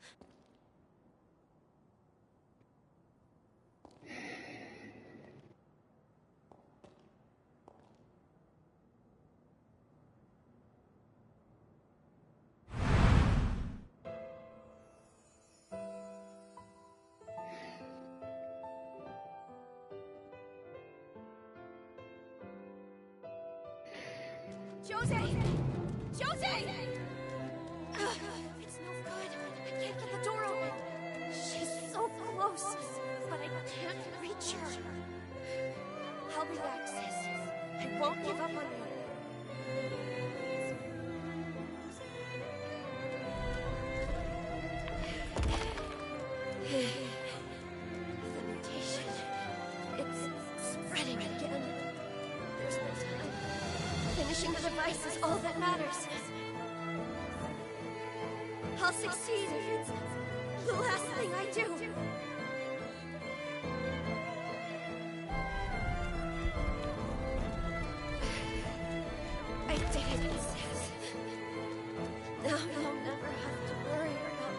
Jose! Jose! It's no good. I can't get the door open. She's so close, but I can't reach her. I'll be back, sis. I won't give up on you. The mutation. It's spreading again. There's no time. Finishing the device is all that matters. I'll succeed if it's the last thing I do. I did it, sis. Now you'll never have to worry about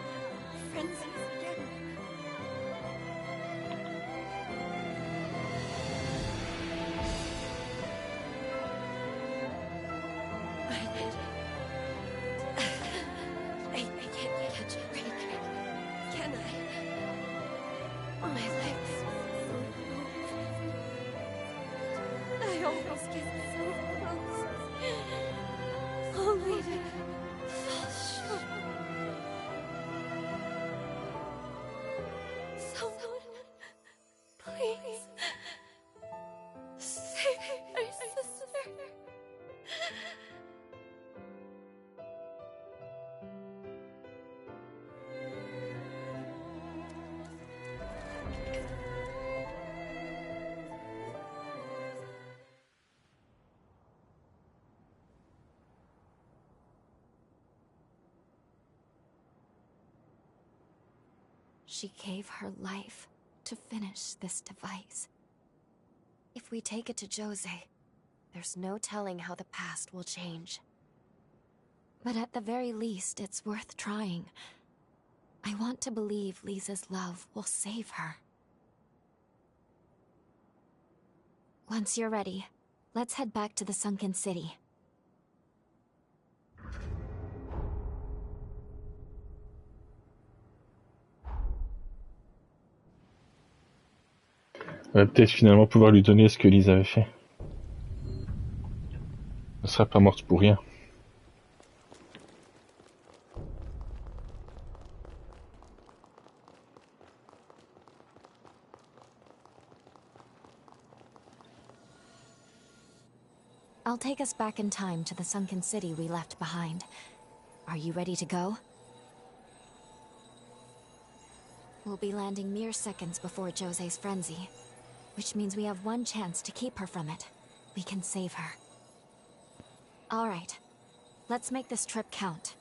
frenzies again. I can't catch a break, can I? My legs. I always get so close. Only to fall short. Someone, please, save my sister. She gave her life to finish this device. If we take it to Jose, there's no telling how the past will change. But at the very least, it's worth trying. I want to believe Lisa's love will save her. Once you're ready, let's head back to the Sunken City. On va peut-être finalement pouvoir lui donner ce que Lise avait fait. Elle sera pas morte pour rien. I'll take us back in time to the Sunken City we left behind. Are you ready to go? We'll be landing mere seconds before Jose's frenzy, which means we have one chance to keep her from it. We can save her. All right, let's make this trip count.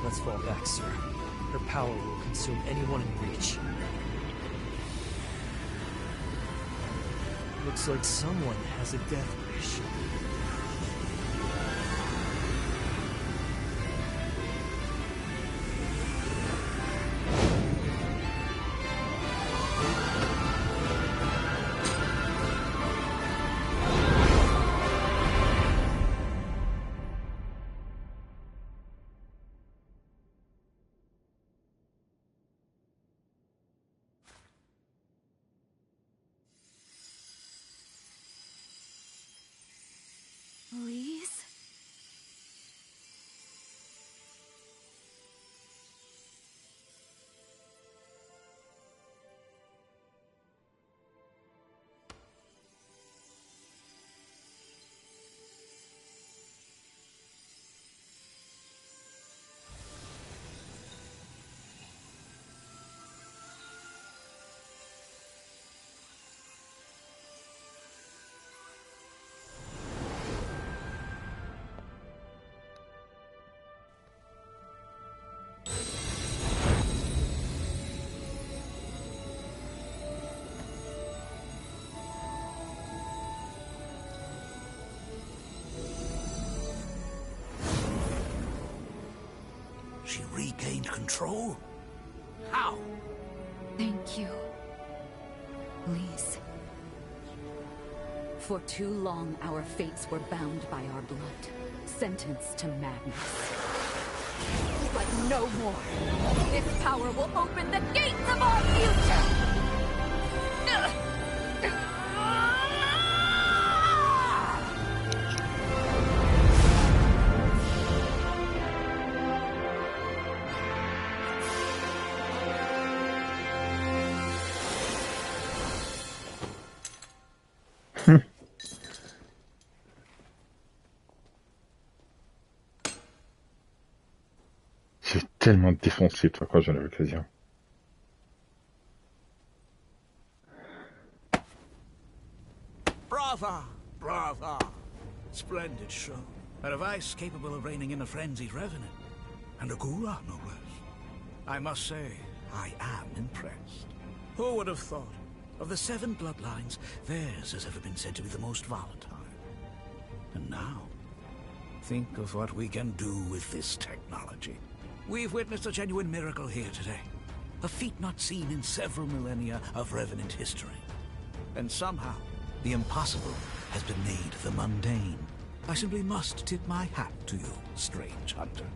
Let's fall back, sir. Her power will consume anyone in reach. Looks like someone has a death wish. Elise? She regained control? How? Thank you, Lise. For too long, our fates were bound by our blood, sentenced to madness. But no more. This power will open the gates of our future! J'ai tellement défoncé, toi, quand j'en ai l'occasion. Brava! Brava! Splendid show. A device capable of reining in a frenzied revenant. And a Gura, no less. I must say, I am impressed. Who would have thought? Of the 7 bloodlines, theirs has ever been said to be the most volatile. And now, think of what we can do with this technology. We've witnessed a genuine miracle here today. A feat not seen in several millennia of Revenant history. And somehow, the impossible has been made the mundane. I simply must tip my hat to you, strange hunter.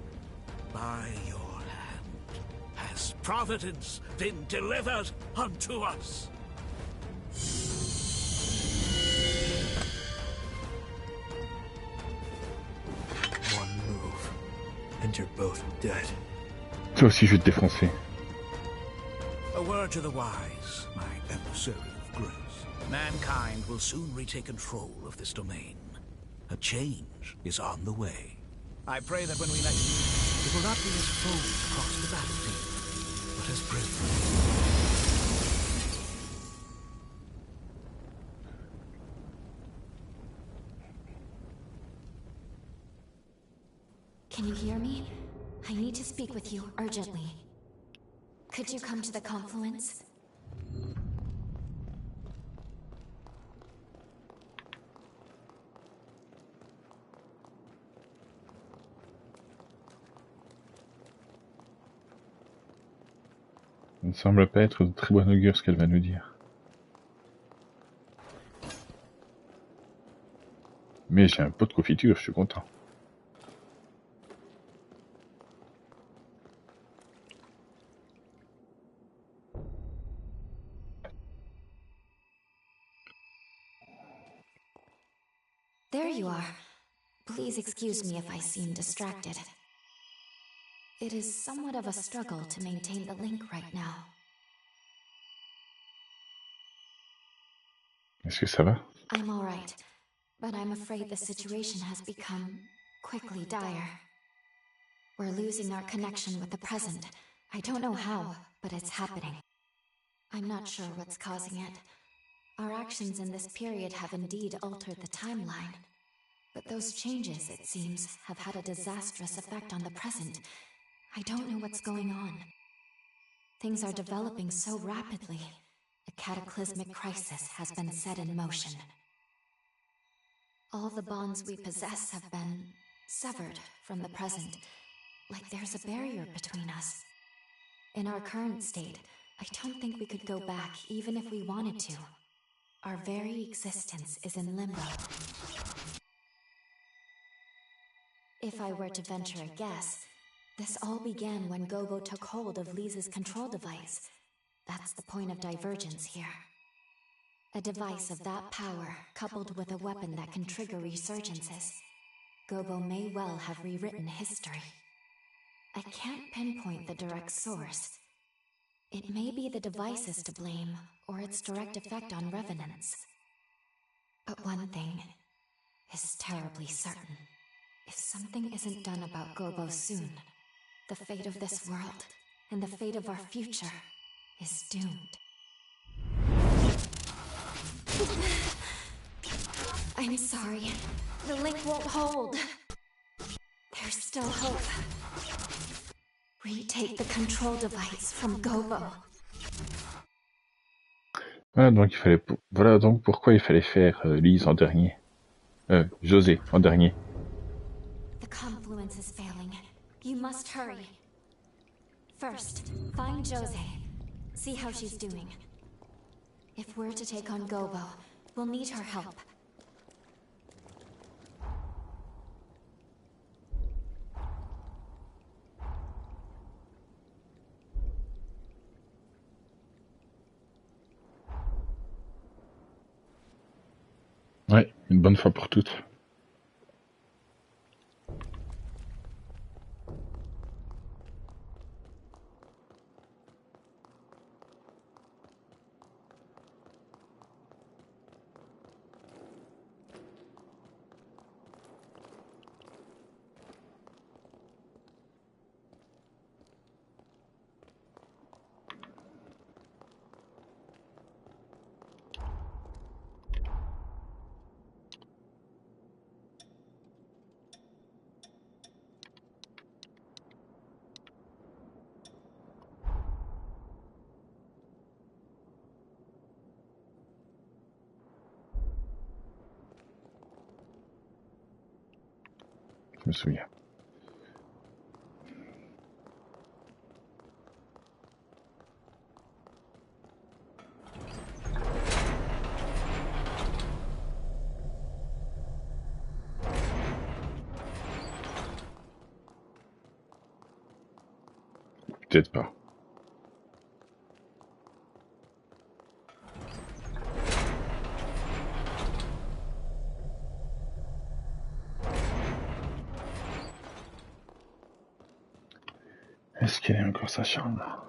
By your hand has Providence been delivered unto us. One move, and you're both dead. Toi aussi, je vais te défoncer. A word to the wise, my emissary of grace. Mankind will soon retake control of this domain. A change is on the way. I pray that when we next meet, It will not be as foes across the battlefield, but as prisoners. Can you hear me? I need to speak with you urgently. Could you come to the confluence? Ça ne semble pas être de très bon augure ce qu'elle va nous dire. Mais j'ai un pot de confiture, je suis content. There you are. Please excuse me if I seem distracted. It is somewhat of a struggle to maintain the link right now. Est-ce que ça va? I'm all right, but I'm afraid the situation has become quickly dire. We're losing our connection with the present. I don't know how, but it's happening. I'm not sure what's causing it. Our actions in this period have indeed altered the timeline. But those changes, it seems, have had a disastrous effect on the present. I don't know what's going on. Things are developing so rapidly. A cataclysmic crisis has been set in motion. All the bonds we possess have been severed from the present, like there's a barrier between us. In our current state, I don't think we could go back even if we wanted to. Our very existence is in limbo. If I were to venture a guess, this all began when Gobo took hold of Lisa's control device. That's the point of divergence here. A device of that power, coupled with a weapon that can trigger resurgences. Gobo may well have rewritten history. I can't pinpoint the direct source. It may be the device is to blame, or its direct effect on revenants. But one thing is terribly certain. If something isn't done about Gobo soon, the fate of this world, and the fate of our future, is doomed. I'm sorry. The link won't hold. There's still hope. Retake the control device from Gobo. Voilà donc pourquoi il fallait faire Lise en dernier. José en dernier. The confluence is failing. You must hurry. First, find Jose. See how she's doing. If we're to take on Gobo, we'll need her help. Ouais, une bonne fois pour toutes. Je me souviens. Peut-être pas. Est-ce qu'elle est encore sa chambre?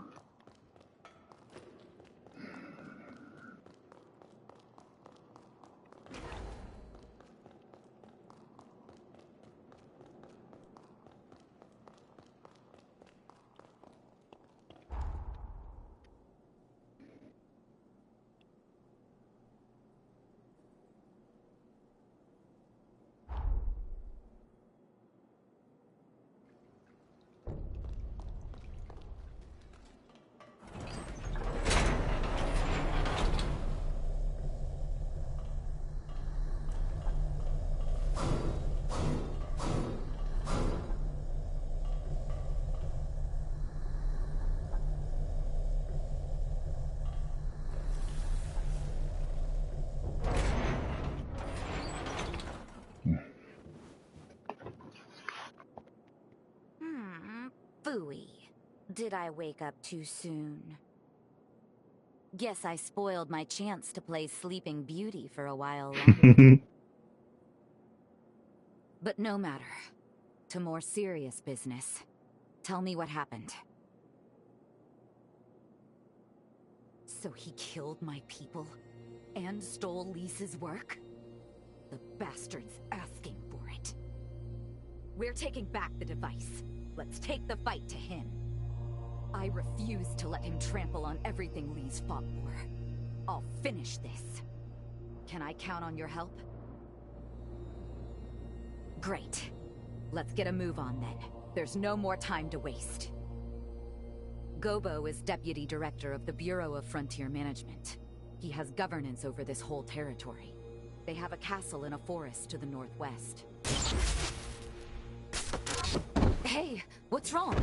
Phooey. Did I wake up too soon? Guess I spoiled my chance to play Sleeping Beauty for a while longer. But no matter. To more serious business. Tell me what happened. So he killed my people? And stole Lisa's work? The bastard's asking for it. We're taking back the device. Let's take the fight to him. I refuse to let him trample on everything Lee's fought for. I'll finish this. Can I count on your help? Great. Let's get a move on then. There's no more time to waste. Gobo is Deputy Director of the Bureau of Frontier Management. He has governance over this whole territory. They have a castle in a forest to the northwest. Hey, what's wrong?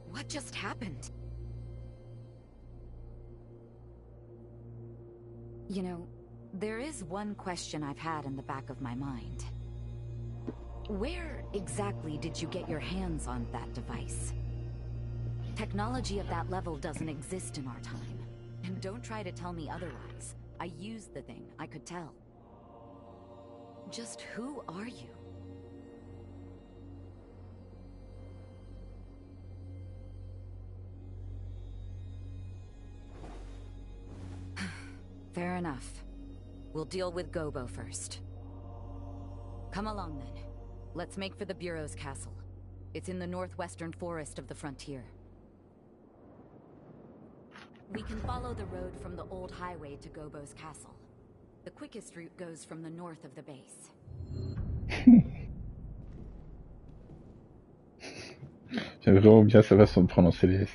What just happened? You know, there is one question I've had in the back of my mind. Where exactly did you get your hands on that device? Technology of that level doesn't exist in our time. And don't try to tell me otherwise. I used the thing, I could tell. Just who are you? Fair enough. We'll deal with Gobo first. Come along then. Let's make for the Bureau's castle. It's in the northwestern forest of the frontier. We can follow the road from the old highway to Gobo's castle. The quickest route goes from the north of the base. J'aime vraiment bien sa façon de prononcer les S.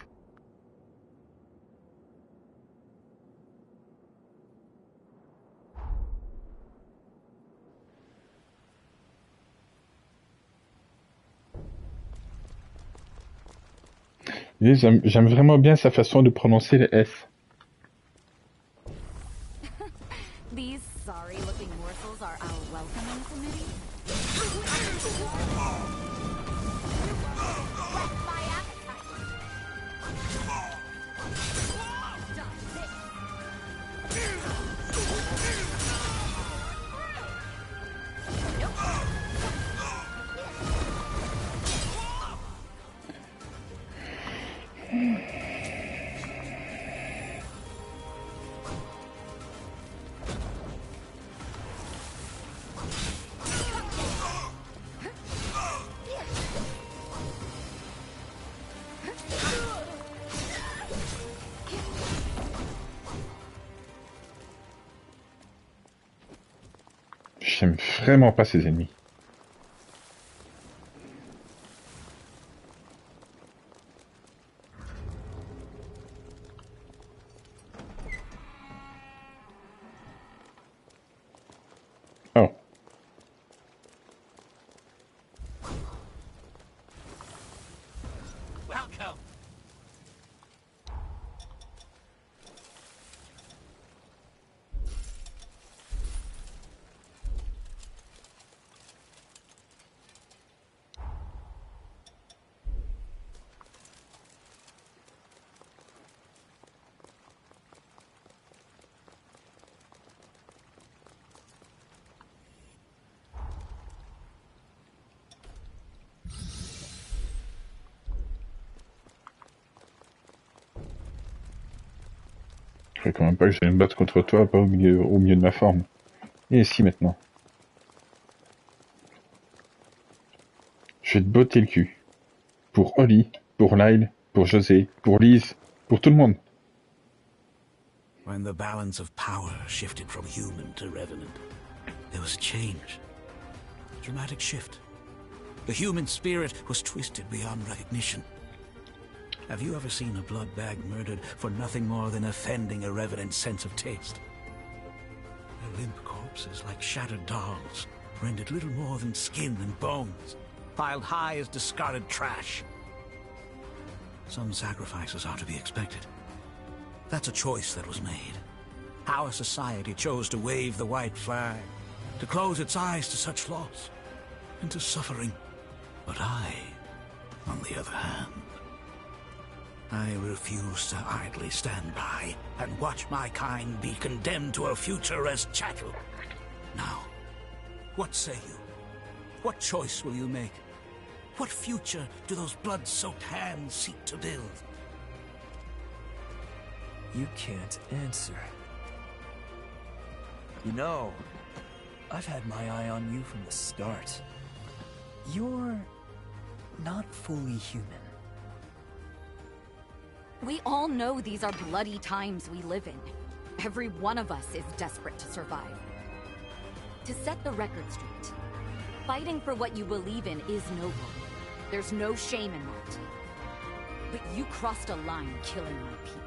Oui, j'aime vraiment bien sa façon de prononcer les S. These sorry-looking morsels are our welcoming committee? J'aime vraiment pas ses ennemis. Oh. Welcome. Je crois quand même pas que j'allais me battre contre toi, pas au milieu de ma forme. Et ici maintenant. Je vais te botter le cul. Pour Holly, pour Lyle, pour José, pour Lise, pour tout le monde. When the balance of power shifted from human to revenant, there was a change. A dramatic shift. The human spirit was twisted beyond recognition. Have you ever seen a blood bag murdered for nothing more than offending a revenant's sense of taste? Their limp corpses, like shattered dolls, rendered little more than skin and bones, piled high as discarded trash. Some sacrifices are to be expected. That's a choice that was made. Our society chose to wave the white flag, to close its eyes to such loss. into suffering. But I, on the other hand, I refuse to idly stand by and watch my kind be condemned to a future as chattel. Now, what say you? What choice will you make? What future do those blood-soaked hands seek to build? You can't answer. You know, I've had my eye on you from the start. You're not fully human. We all know these are bloody times we live in. Every one of us is desperate to survive. To set the record straight, fighting for what you believe in is noble. There's no shame in that. But you crossed a line killing my people.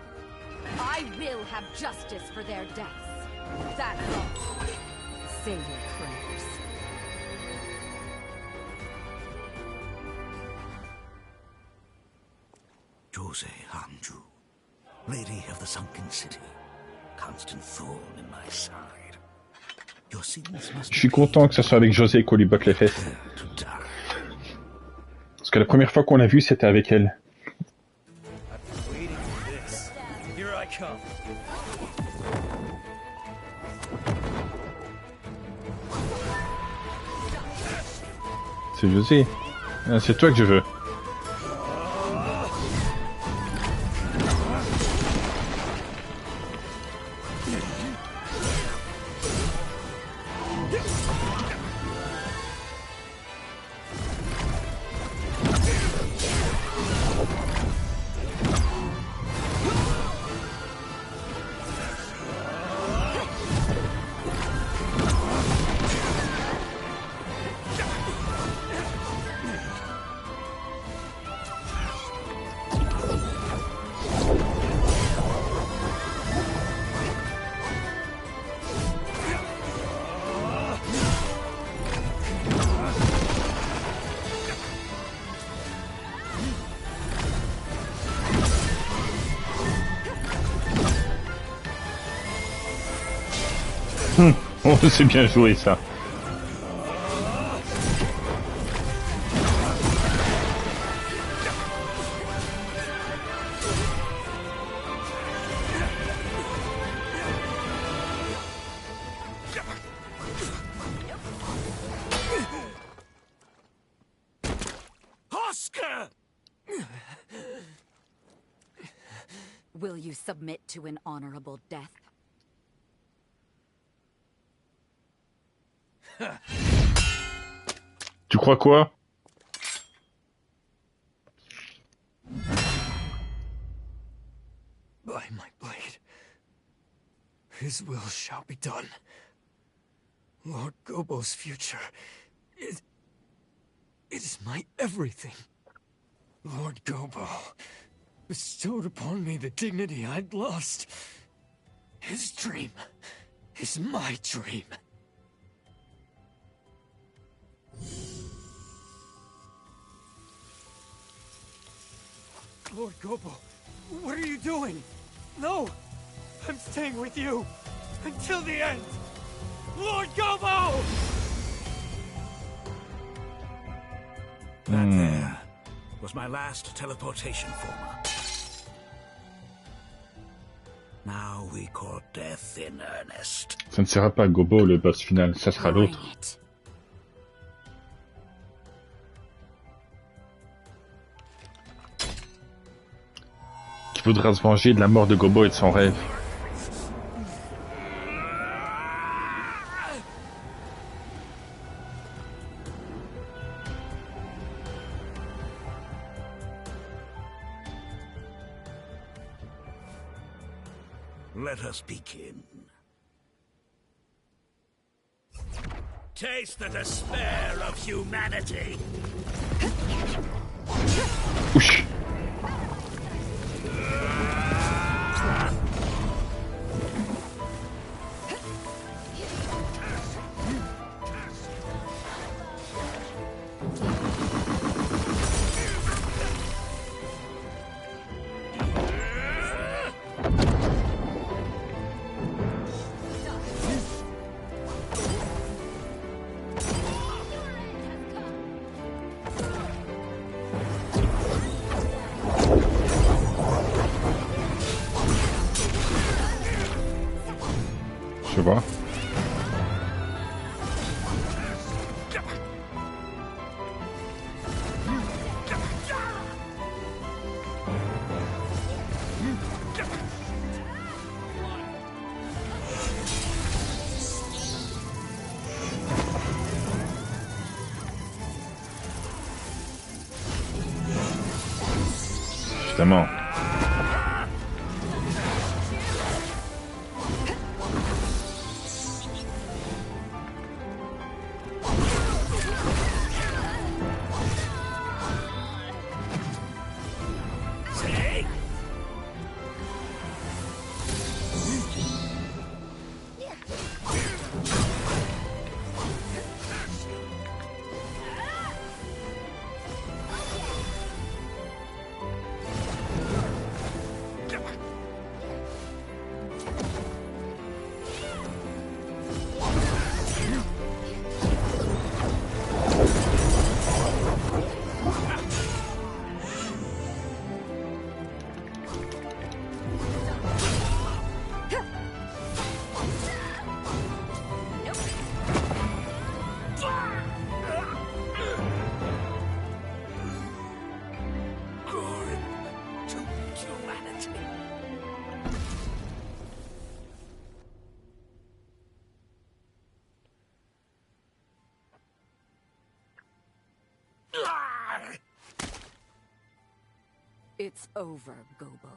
I will have justice for their deaths. That's all. Say your prayers. Jose Hanju, Lady of the Sunken City, constant thorn in my side. Your sins must Je suis content que ça soit avec José qu'on lui botte les fesses. Parce que la première fois qu'on l'a vu, c'était avec elle. I've been waiting for this. Here I come. C'est José. Ah, c'est toi que je veux. Oh, c'est bien joué ça. Oscar! Will you submit to an honorable death? Tu crois quoi? By my blade, his will shall be done. Lord Gobo's future, it is my everything. Lord Gobo bestowed upon me the dignity I'd lost. His dream is my dream. Lord Gobo, what are you doing? No! I'm staying with you! Until the end! Lord Gobo! That there was my last teleportation former. Now we court death in earnest. Ça ne sera pas Gobo le boss final, ça sera Bring l'autre. it. Qui voudra se venger de la mort de Gobo et de son rêve. Let us begin. Taste the despair of humanity. Ouch. Je vois. Justement. It's over, Gobo.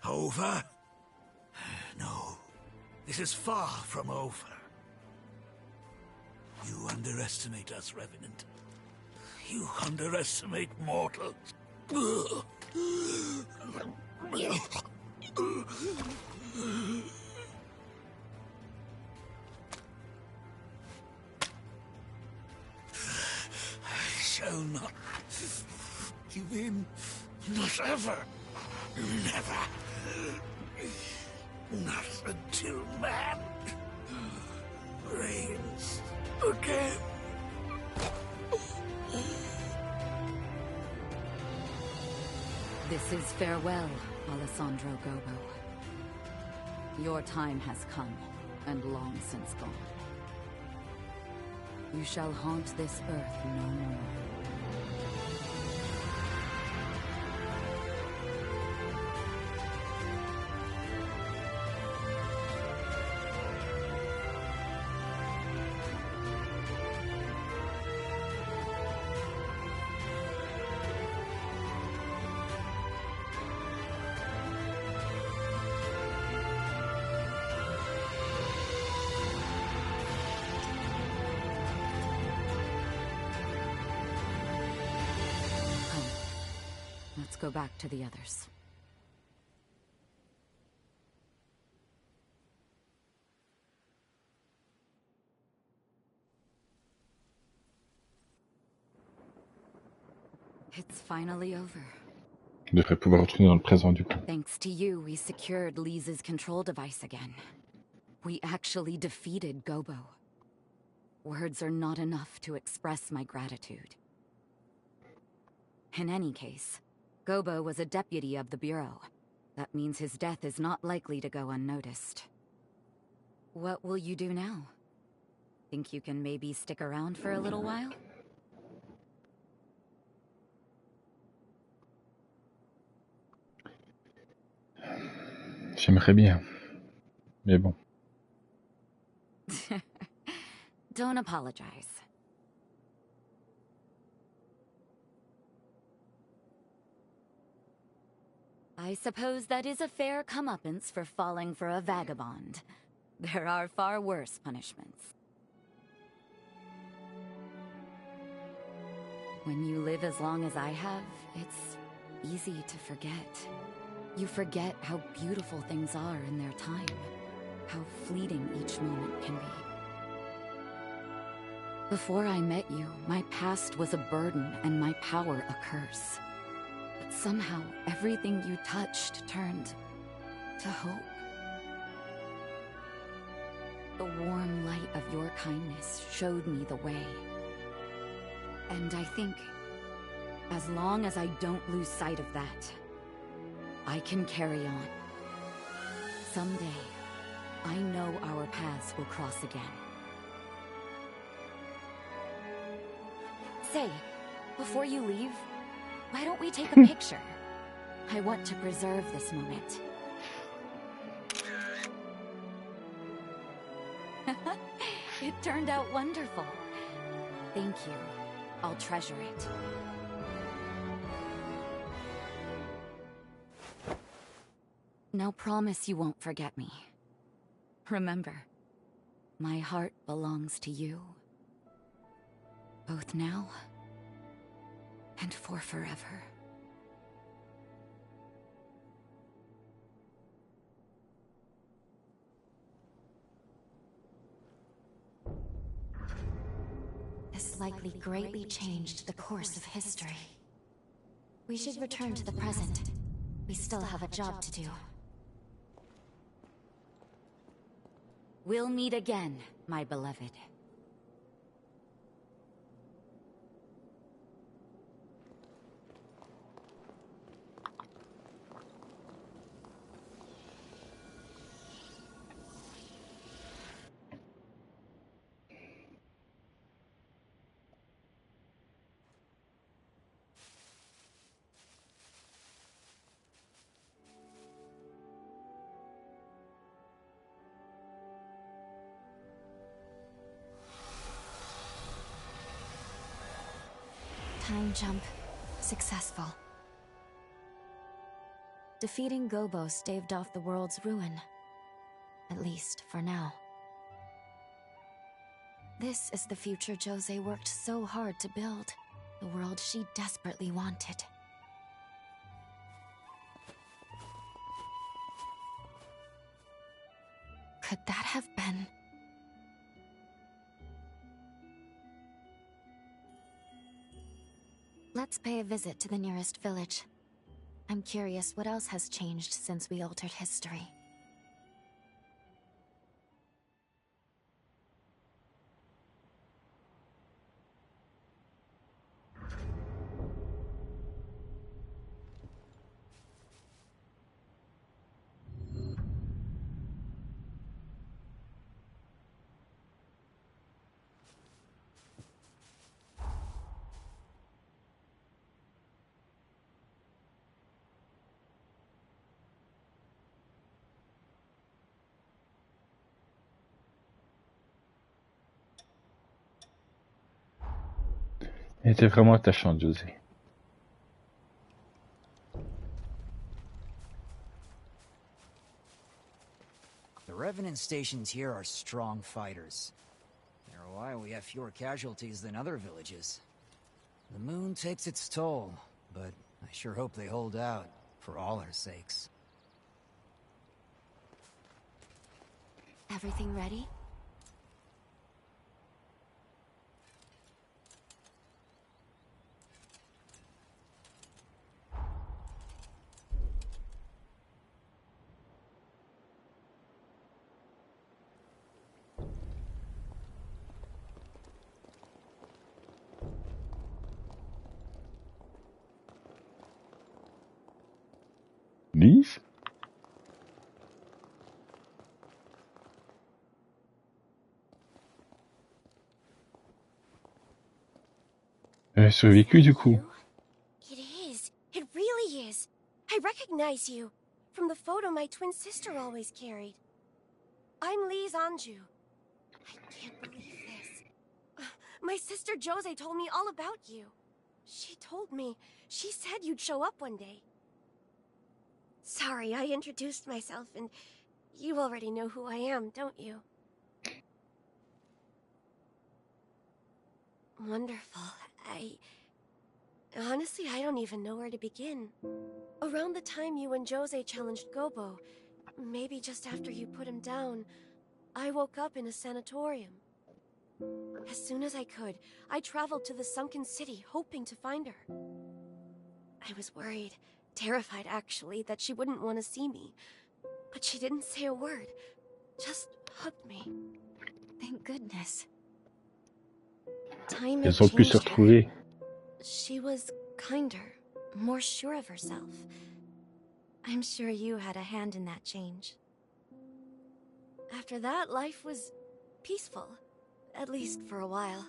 Over? No. This is far from over. You underestimate us, Revenant. You underestimate mortals. I shall not give in. Not ever. Never. Not until man reigns again. This is farewell, Alessandro Gobo. Your time has come, and long since gone. You shall haunt this earth no more. Let's go back to the others. It's finally over. Je devrais pouvoir retourner dans le présent du coup. Thanks to you, we secured Lisa's control device again. We actually defeated Gobo. Words are not enough to express my gratitude. In any case, Gobo was a deputy of the Bureau. That means his death is not likely to go unnoticed. What will you do now? Think you can maybe stick around for a little while? J'aimerais bien. Mais bon. Don't apologize. I suppose that is a fair comeuppance for falling for a vagabond. There are far worse punishments. When you live as long as I have, it's easy to forget. You forget how beautiful things are in their time, how fleeting each moment can be. Before I met you, my past was a burden and my power a curse. But somehow, everything you touched turned to hope. The warm light of your kindness showed me the way. And I think, as long as I don't lose sight of that, I can carry on. Someday, I know our paths will cross again. Say, before you leave, why don't we take a picture? I want to preserve this moment. It turned out wonderful. Thank you. I'll treasure it. Now promise you won't forget me. Remember, my heart belongs to you. Both now and for forever. This likely greatly changed the course of history. We should return to the present. We still have a job to do. We'll meet again, my beloved. Time jump. Successful. Defeating Gobo staved off the world's ruin. At least, for now. This is the future Jose worked so hard to build. The world she desperately wanted. Could that have been... Let's pay a visit to the nearest village. I'm curious what else has changed since we altered history. Elle était vraiment attachante, José. The Revenant stations here are strong fighters. They're why we have fewer casualties than other villages. The moon takes its toll, but I sure hope they hold out, for all our sakes. Everything ready? Lise? Elle a survécu du coup. It is. It really is. I recognize you from the photo my twin sister always carried. I'm Lise Anju. I can't believe this. My sister Jose told me all about you. She told me. She said you'd show up one day. Sorry, I introduced myself, and you already know who I am, don't you? Wonderful. Honestly, I don't even know where to begin. Around the time you and Jose challenged Gobo, maybe just after you put him down, I woke up in a sanatorium. As soon as I could, I traveled to the sunken city, hoping to find her. I was worried. Terrified, actually, that she wouldn't want to see me. But she didn't say a word. Just hugged me. Thank goodness. Time had Elles ont pu se changed her. retrouver. She was kinder, more sure of herself. I'm sure you had a hand in that change. After that, life was peaceful, at least for a while.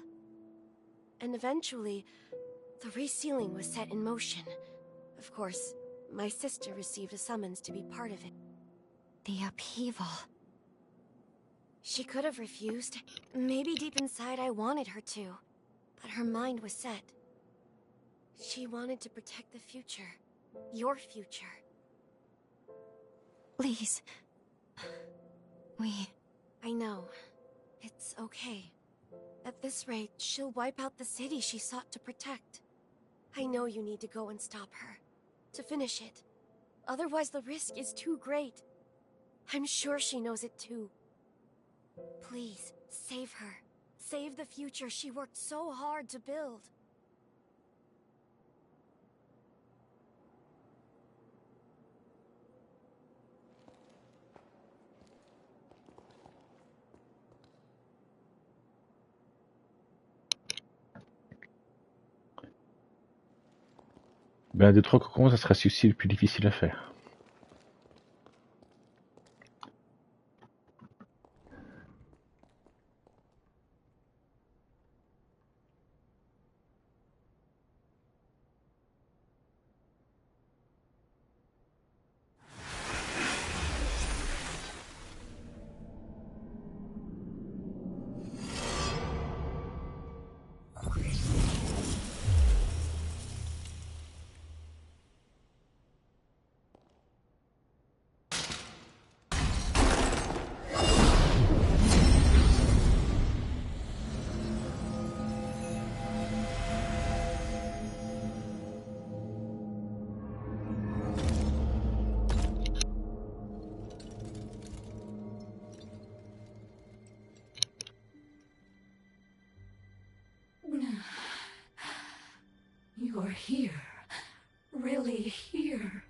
And eventually, the resealing was set in motion. Of course, my sister received a summons to be part of it. The upheaval. She could have refused. Maybe deep inside I wanted her to. But her mind was set. She wanted to protect the future. Your future. Please. I know. It's okay. At this rate, she'll wipe out the city she sought to protect. I know you need to go and stop her. To finish it. Otherwise the risk is too great. I'm sure she knows it too. Please, save her. Save the future she worked so hard to build. Ben, des 3 cocons, ça sera celui-ci le plus difficile à faire. You're here. Really here.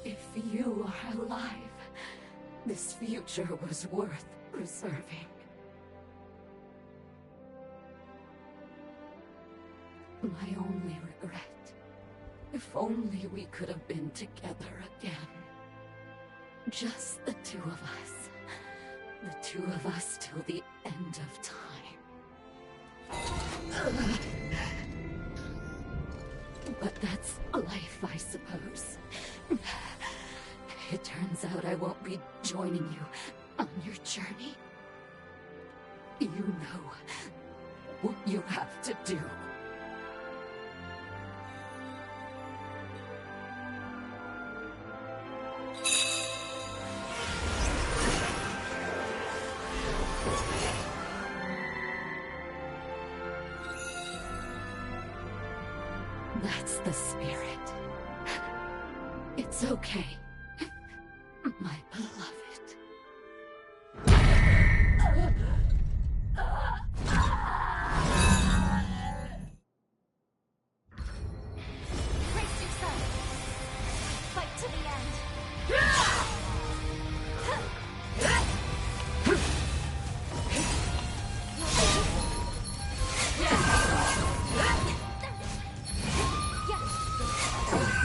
If you are alive, this future was worth preserving. My only regret. If only we could have been together again. Just the two of us. The two of us till the end of time. But that's life, I suppose. It turns out I won't be joining you on your journey. You know what you have to do. That's the spirit. It's okay, my beloved. Brace yourself. Fight to the end.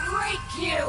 Break you!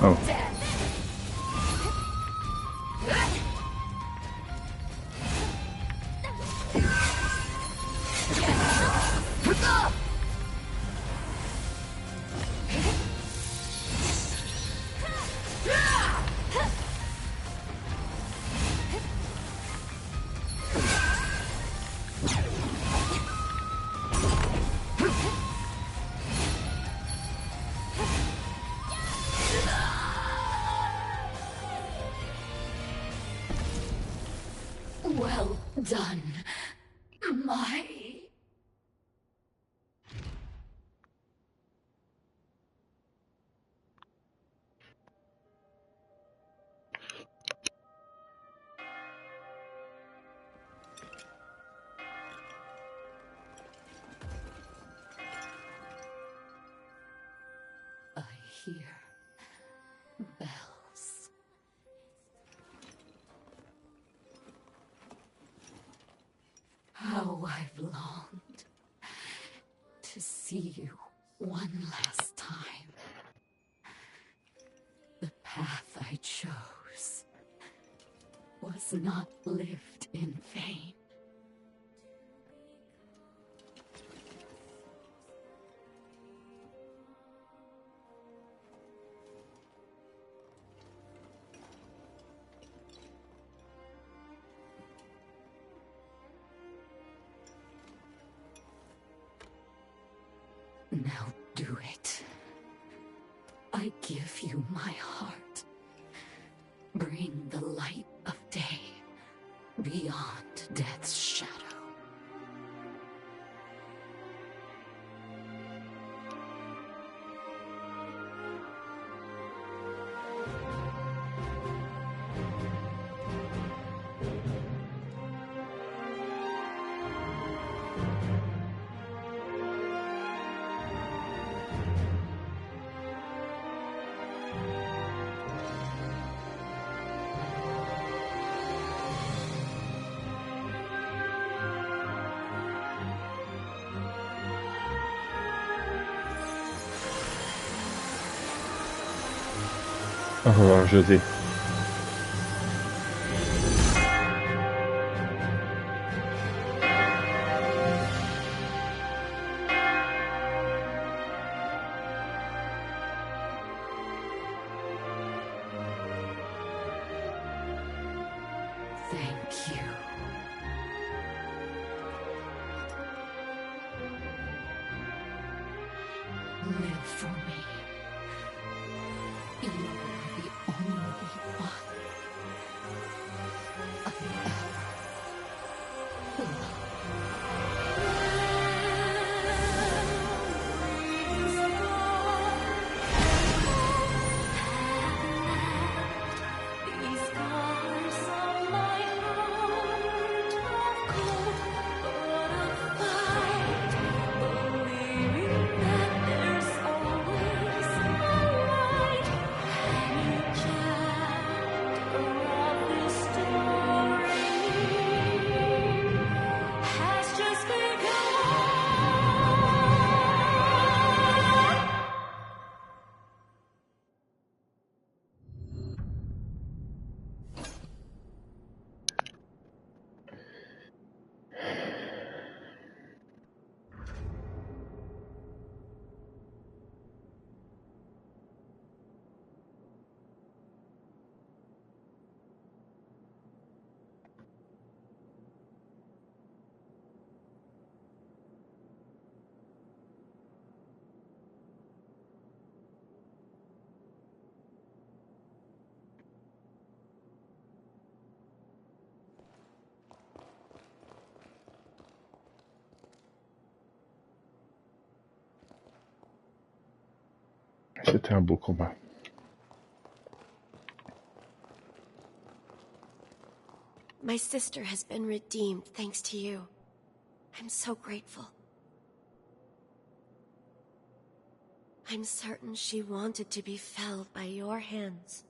Oh. Well done, my... I hear bells. How I've longed to see you one last time. The path I chose was not lived in vain. Now do it. I give you my heart. Bring the light of day beyond death's shadow. Au revoir, José. Thank you. Live for me. You are the only one I ever loved. These scars on my heart of cold, but of fight, believing that there's always a light. Any chapter of this story has just begun. C'était un beau combat. My sister has been redeemed thanks to you. I'm so grateful. I'm certain she wanted to be felled by your hands.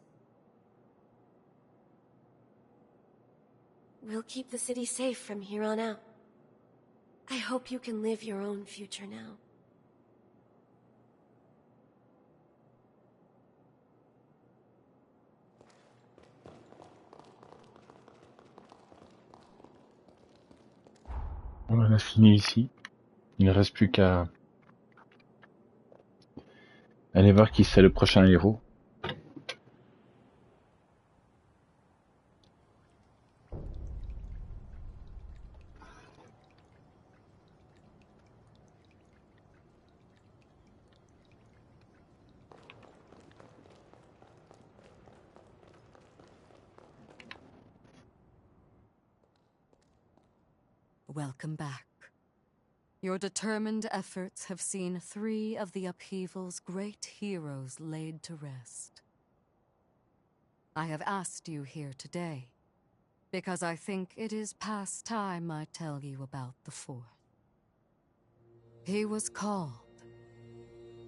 We'll keep the city safe from here on out. I hope you can live your own future now. On en a fini ici. Il ne reste plus qu'à aller voir qui c'est le prochain héros. Welcome back. Your determined efforts have seen 3 of the upheaval's great heroes laid to rest. I have asked you here today because I think it is past time I tell you about the 4th. He was called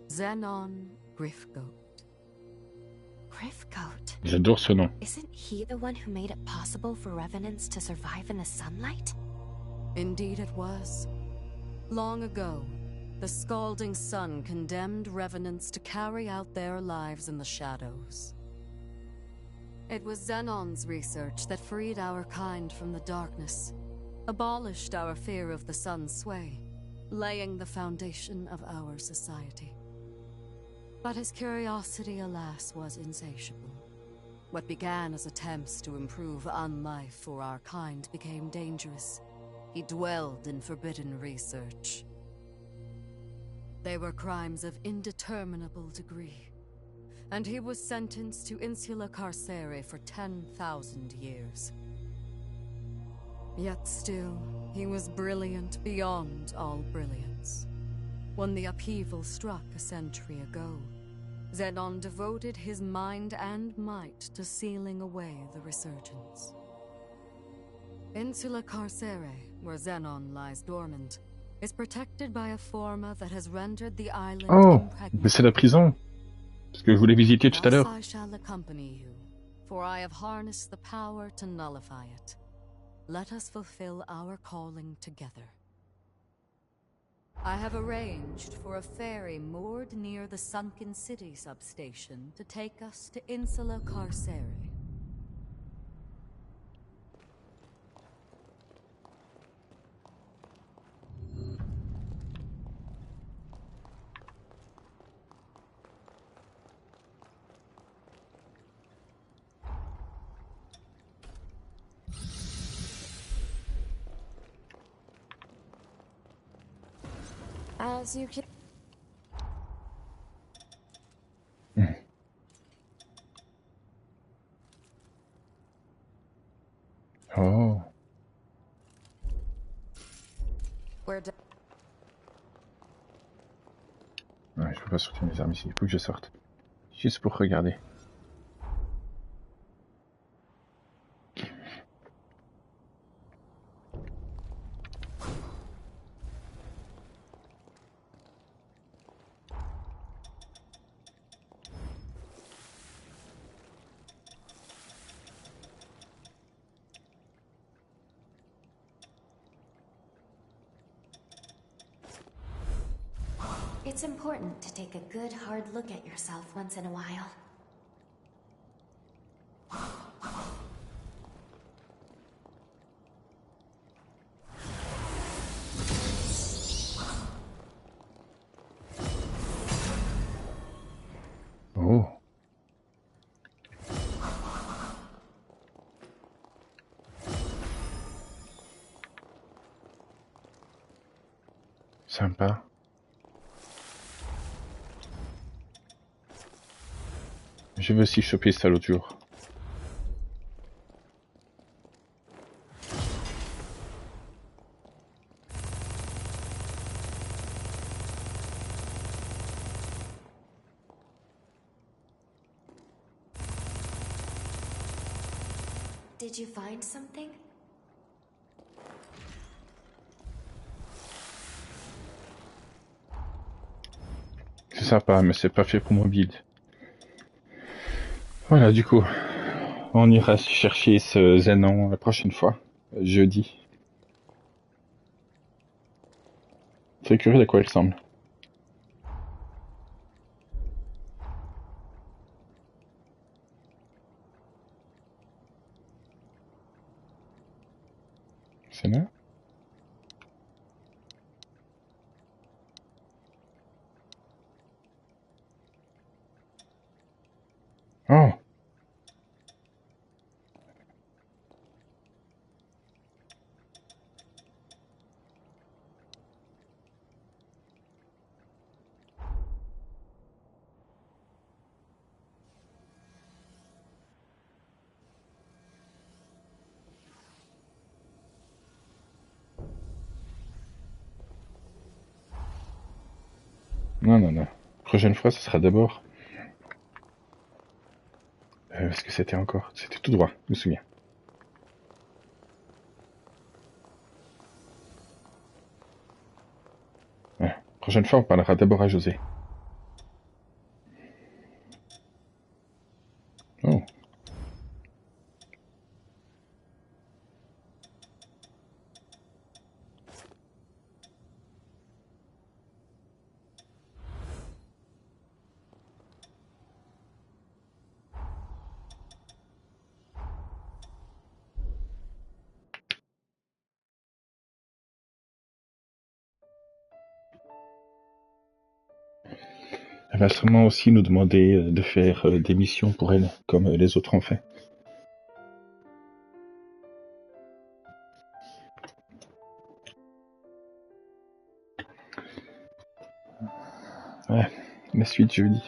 Xenon Grifgoat. Grifgoat? J'adore ce nom. Isn't he the one who made it possible for revenants to survive in the sunlight? Indeed it was. Long ago, the scalding sun condemned revenants to carry out their lives in the shadows. It was Xenon's research that freed our kind from the darkness, abolished our fear of the sun's sway, laying the foundation of our society. But his curiosity, alas, was insatiable. What began as attempts to improve unlife for our kind became dangerous. He dwelled in forbidden research. They were crimes of indeterminable degree, and he was sentenced to Insula Carcere for 10,000 years. Yet still, he was brilliant beyond all brilliance. When the upheaval struck a century ago, Xenon devoted his mind and might to sealing away the resurgence. Insula Carcere, where Xenon lies dormant, is protected by a forma that has rendered the island impregnable. Mais c'est la prison. Parce que je voulais visiter tout à Thus l'heure. I shall accompany you, for I have harnessed the power to nullify it. Let us fulfill our calling together. I have arranged for a ferry moored near the Sunken City substation to take us to Insula Carcere. As you can... Oh. Where do... Ouais, je peux pas sortir mes armes ici. Il faut que je sorte. Juste pour regarder. It's important to take a good hard look at yourself once in a while. Oh. Sympa. Je veux aussi choper ça l'autre jour. Did you find something? C'est sympa, mais c'est pas fait pour mon build. Voilà, du coup, on ira chercher ce Xenon la prochaine fois, jeudi. Très curieux de quoi il ressemble. C'est là? Oh. Non, non, non. Prochaine fois, ce sera d'abord... ce que c'était encore? C'était tout droit, je me souviens. Ouais. Prochaine fois, on parlera d'abord à José. Oh. Elle va sûrement aussi nous demander de faire des missions pour elle, comme les autres ont fait. Ouais, la suite jeudi.